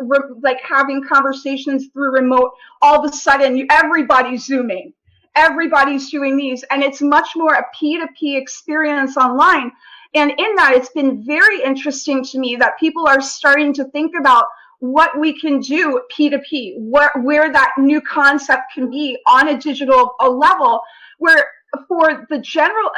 like having conversations through remote. All of a sudden, everybody's Zooming, everybody's doing these, and it's much more a P2P experience online. And in that, it's been very interesting to me that people are starting to think about what we can do P2P, where that new concept can be on a digital level, where for the general,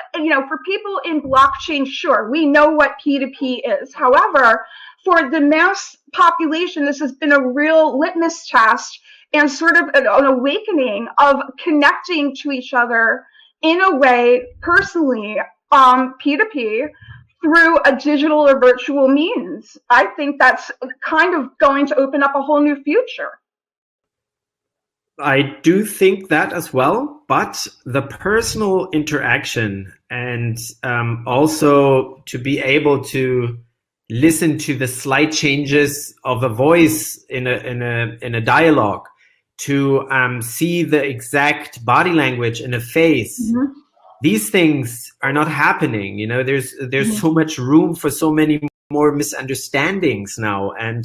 for people in blockchain, sure, we know what P2P is. However, for the mass population, this has been a real litmus test and sort of an awakening of connecting to each other in a way, personally, P2P, through a digital or virtual means. I think that's kind of going to open up a whole new future. I do think that as well, but the personal interaction and also to be able to listen to the slight changes of a voice in a dialogue, to see the exact body language in a face. Mm-hmm. These things are not happening. There's mm-hmm. so much room for so many more misunderstandings now, and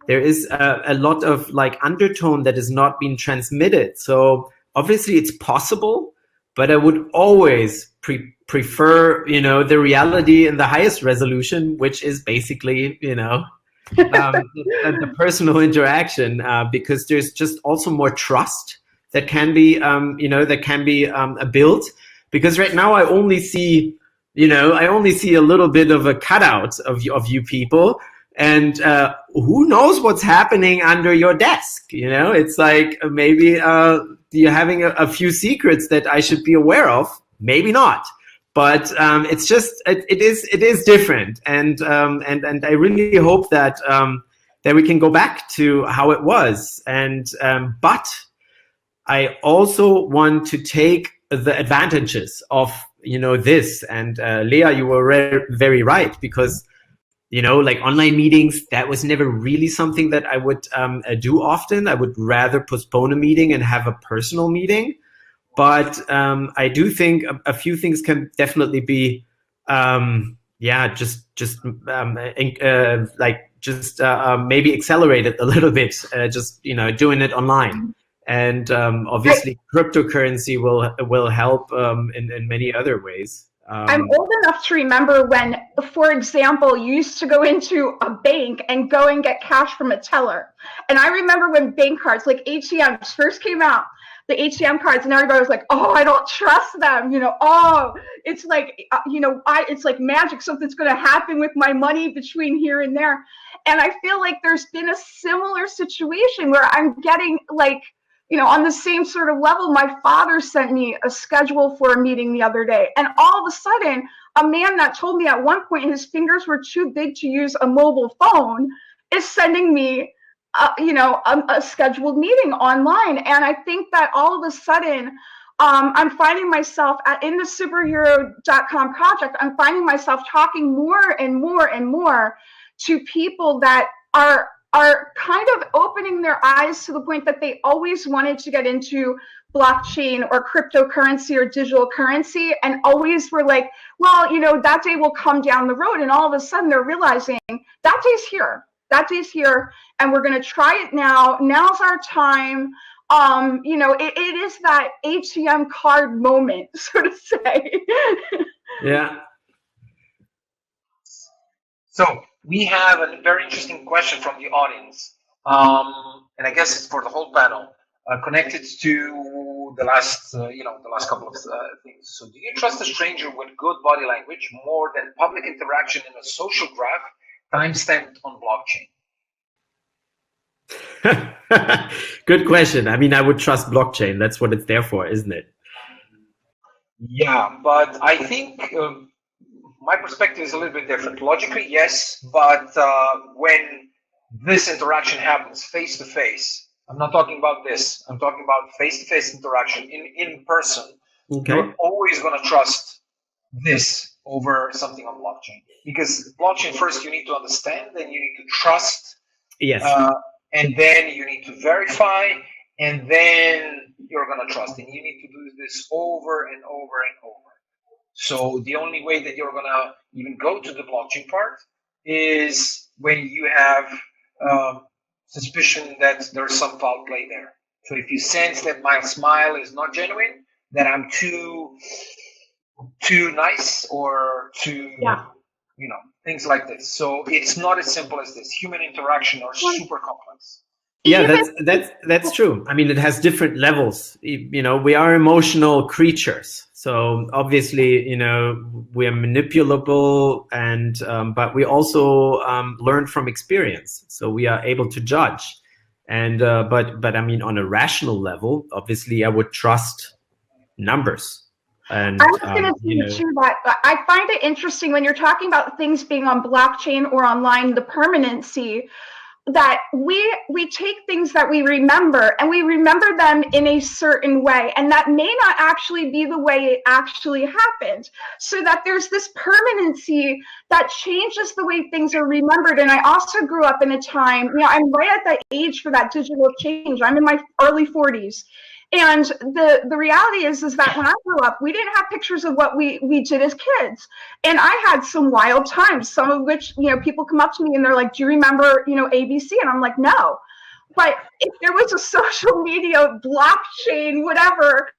there is a lot of like undertone that is not being transmitted. So obviously it's possible, but I would always prefer, the reality in the highest resolution, which is basically, the personal interaction, because there's just also more trust that can be, built. Because right now I only see a little bit of a cutout of you people. And who knows what's happening under your desk? It's like maybe you're having a few secrets that I should be aware of. Maybe not, but it's just it is different. And I really hope that that we can go back to how it was. And but I also want to take the advantages of this. And Leah, you were very right, because like online meetings, that was never really something that I would do often. I would rather postpone a meeting and have a personal meeting. But I do think a few things can definitely be, maybe accelerated a little bit, just doing it online. And obviously, cryptocurrency will help in many other ways. I'm old enough to remember when, for example, you used to go into a bank and go and get cash from a teller. And I remember when bank cards, like ATMs, first came out, the ATM cards, and everybody was like, "Oh, I don't trust them." Oh, it's like, it's like magic. Something's going to happen with my money between here and there. And I feel like there's been a similar situation where I'm getting like, on the same sort of level. My father sent me a schedule for a meeting the other day, and all of a sudden, a man that told me at one point his fingers were too big to use a mobile phone is sending me, a scheduled meeting online. And I think that all of a sudden, I'm finding myself in the superhero.com project, I'm finding myself talking more and more and more to people that are kind of opening their eyes to the point that they always wanted to get into blockchain or cryptocurrency or digital currency, and always were like, well, you know, that day will come down the road. And all of a sudden they're realizing that day's here. That day's here, and we're going to try it now. Now's our time. You know, it is that ATM card moment, so to say. Yeah. So we have a very interesting question from the audience, and I guess it's for the whole panel, connected to the last, the last couple of things. So, do you trust a stranger with good body language more than public interaction in a social graph timestamped on blockchain? Good question. I mean, I would trust blockchain. That's what it's there for, isn't it? Yeah, but I think my perspective is a little bit different. Logically, yes, but when this interaction happens face to face, I'm not talking about this. I'm talking about face-to-face interaction in person. Okay. You're always going to trust this over something on blockchain, because blockchain, first you need to understand, then you need to trust. Yes. And then you need to verify, and then you're going to trust. And you need to do this over and over and over. So the only way that you're going to even go to the blockchain part is when you have suspicion that there's some foul play there. So if you sense that my smile is not genuine, that I'm too nice or too, things like this. So it's not as simple as this. Human interaction are super complex. Yeah, that's true. I mean, it has different levels. You know, we are emotional creatures. So obviously, you know, we are manipulable, and but we also learn from experience. So we are able to judge. And but I mean, on a rational level, obviously, I would trust numbers. And I was going to say too that I find it interesting when you're talking about things being on blockchain or online, the permanency, that we take things that we remember and we remember them in a certain way, and that may not actually be the way it actually happened. So that there's this permanency that changes the way things are remembered. And I also grew up in a time, you know, I'm right at that age for that digital change. I'm in my early 40s. And the reality is that when I grew up, we didn't have pictures of what we did as kids. And I had some wild times, some of which, you know, people come up to me and they're like, do you remember, you know, ABC? And I'm like, no. But if there was a social media, blockchain, whatever,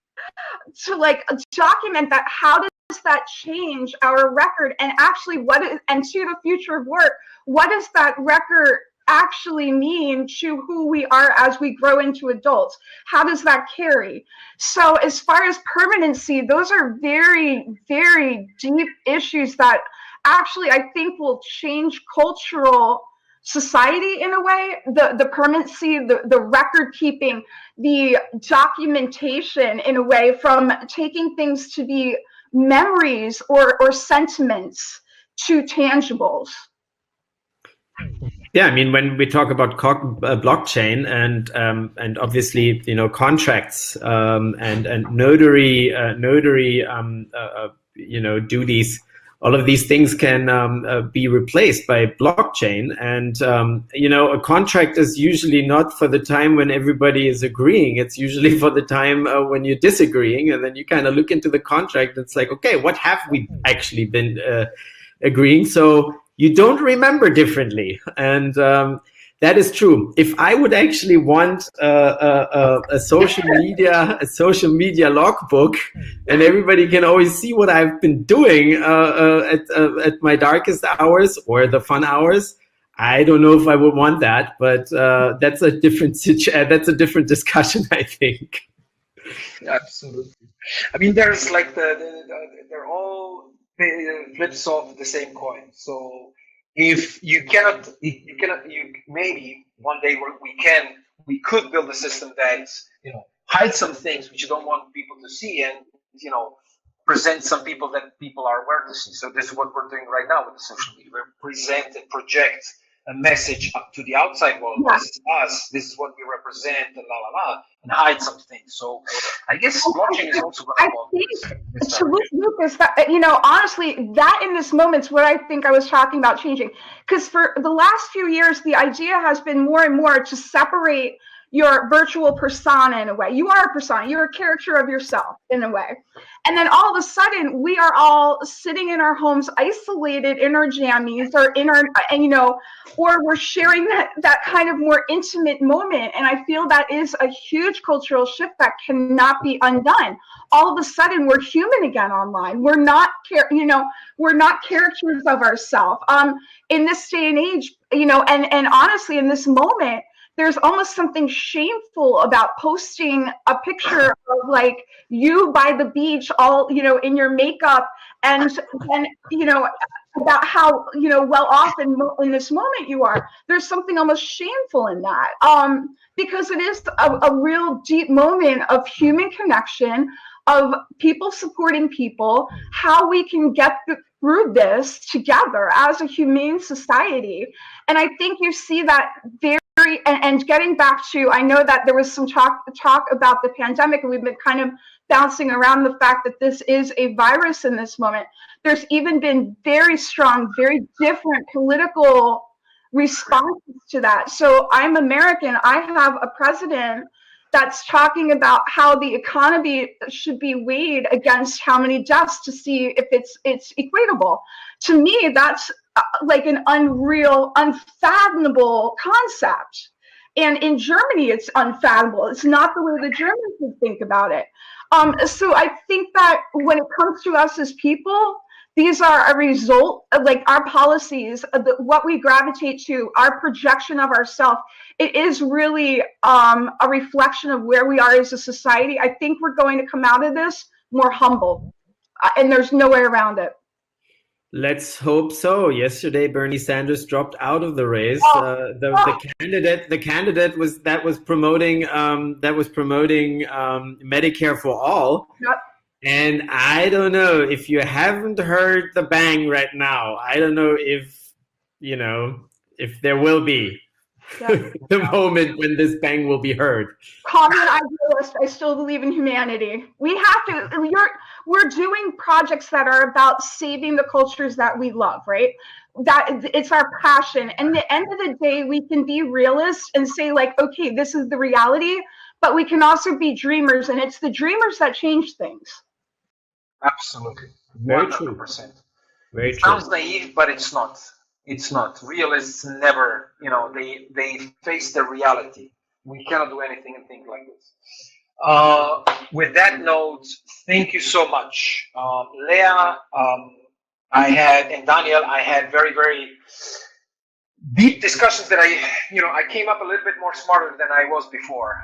to like document that, how does that change our record? And actually and to the future of work, what does that record actually mean to who we are as we grow into adults? How does that carry? So as far as permanency, those are very, very deep issues that actually I think will change cultural society in a way. The permanency, the record keeping, the documentation in a way, from taking things to be memories or sentiments to tangibles. Yeah, I mean, when we talk about blockchain and obviously, you know, contracts and notary duties, all of these things can be replaced by blockchain. And you know, a contract is usually not for the time when everybody is agreeing. It's usually for the time when you're disagreeing, and then you kind of look into the contract. It's like, okay, what have we actually been agreeing? So you don't remember differently, and that is true. If I would actually want a social media logbook, and everybody can always see what I've been doing at my darkest hours or the fun hours, I don't know if I would want that. But that's a different that's a different discussion, I think. Absolutely. I mean, there's like they're all flips of the same coin. So if you cannot, maybe one day we could build a system that, you know, hides some things which you don't want people to see, and, you know, present some people that people are aware to see. So this is what we're doing right now with the social media. We present and project a message up to the outside world. Yeah. This is us. This is what we represent. present and and hide some things. So I guess blockchain is also going to evolve. To Lucas, that, honestly, that in this moment is what I think I was talking about changing. Because for the last few years, the idea has been more and more to separate your virtual persona in a way. You are a persona, you're a character of yourself in a way. And then all of a sudden, we are all sitting in our homes, isolated in our jammies or in our, or we're sharing that kind of more intimate moment. And I feel that is a huge cultural shift that cannot be undone. All of a sudden, we're human again online. We're not, we're not characters of ourselves. In this day and age, and honestly, in this moment, there's almost something shameful about posting a picture of like you by the beach, all, in your makeup and about how, well off in this moment you are. There's something almost shameful in that, because it is a real deep moment of human connection, of people supporting people, how we can get through this together as a humane society. And I think you see that and getting back to, I know that there was some talk about the pandemic, and we've been kind of bouncing around the fact that this is a virus in this moment. There's even been very strong, very different political responses to that. So I'm American. I have a president that's talking about how the economy should be weighed against how many deaths to see if it's equatable. To me, that's like an unreal, unfathomable concept. And in Germany, it's unfathomable. It's not the way the Germans would think about it. So I think that when it comes to us as people, these are a result of like our policies, what we gravitate to, our projection of ourselves. It is really a reflection of where we are as a society. I think we're going to come out of this more humble, and there's no way around it. Let's hope so. Yesterday, Bernie Sanders dropped out of the race. The candidate was promoting Medicare for all. Yep. And I don't know if you haven't heard the bang right now. I don't know if there will be the moment when this bang will be heard. Common idealist, I still believe in humanity. We have to. We're doing projects that are about saving the cultures that we love, right? That it's our passion. And at the end of the day, we can be realists and say like, okay, this is the reality, but we can also be dreamers, and it's the dreamers that change things. Absolutely. Very 100%. True. Very true. Sounds naive, but it's not. It's not. Realists never, they face the reality. We cannot do anything and think like this. With that note, thank you so much. Leah, and Daniel, I had very, very deep discussions that I came up a little bit more smarter than I was before.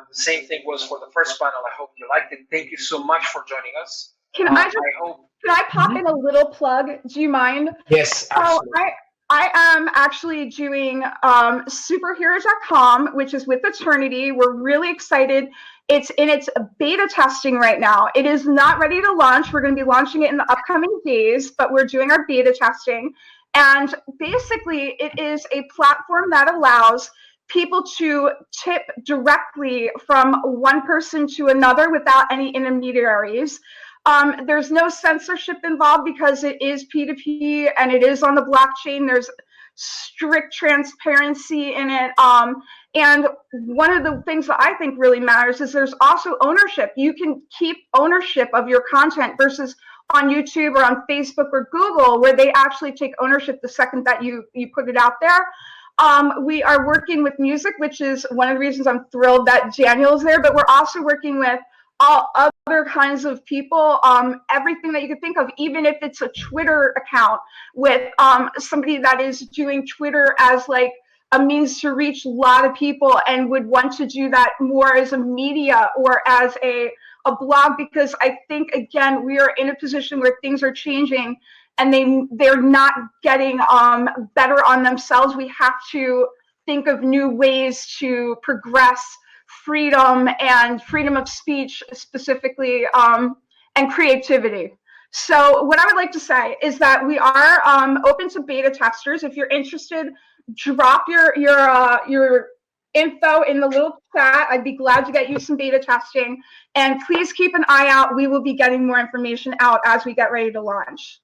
The same thing was for the first panel. I hope you liked it. Thank you so much for joining us. Can I pop in a little plug? Do you mind? Yes, absolutely. So I am actually doing SuperheroLeague.com, which is with Eternity. We're really excited. It's in its beta testing right now. It is not ready to launch. We're going to be launching it in the upcoming days, but we're doing our beta testing. And basically, it is a platform that allows people to tip directly from one person to another without any intermediaries. There's no censorship involved because it is P2P and it is on the blockchain. There's strict transparency in it. And one of the things that I think really matters is there's also ownership. You can keep ownership of your content versus on YouTube or on Facebook or Google, where they actually take ownership the second that you put it out there. We are working with music, which is one of the reasons I'm thrilled that Daniel's there, but we're also working with all other kinds of people, everything that you could think of, even if it's a Twitter account with somebody that is doing Twitter as like a means to reach a lot of people and would want to do that more as a media or as a blog, because I think, again, we are in a position where things are changing and they're not getting better on themselves. We have to think of new ways to progress freedom and freedom of speech specifically, and creativity. So what I would like to say is that we are open to beta testers. If you're interested, drop your info in the little chat. I'd be glad to get you some beta testing. And please keep an eye out. We will be getting more information out as we get ready to launch.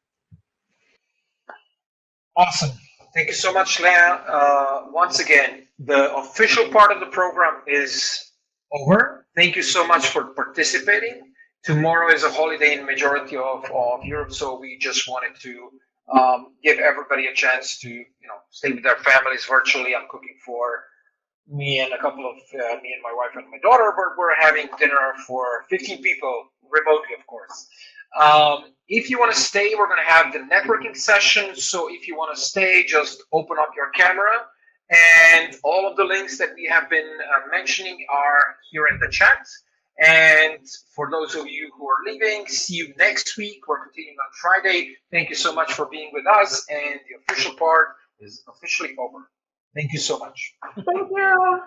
Awesome. Thank you so much, Leah. Once again, the official part of the program is over. Thank you so much for participating. Tomorrow is a holiday in majority of Europe, so we just wanted to give everybody a chance to stay with their families virtually. I'm cooking for me and a couple of me and my wife and my daughter. We're having dinner for 15 people remotely, of course. If you want to stay, we're going to have the networking session. So if you want to stay, just open up your camera, and all of the links that we have been mentioning are here in the chat. And for those of you who are leaving, see you next week. We're continuing on Friday. Thank you so much for being with us, and the official part is officially over. Thank you so much. Thank you.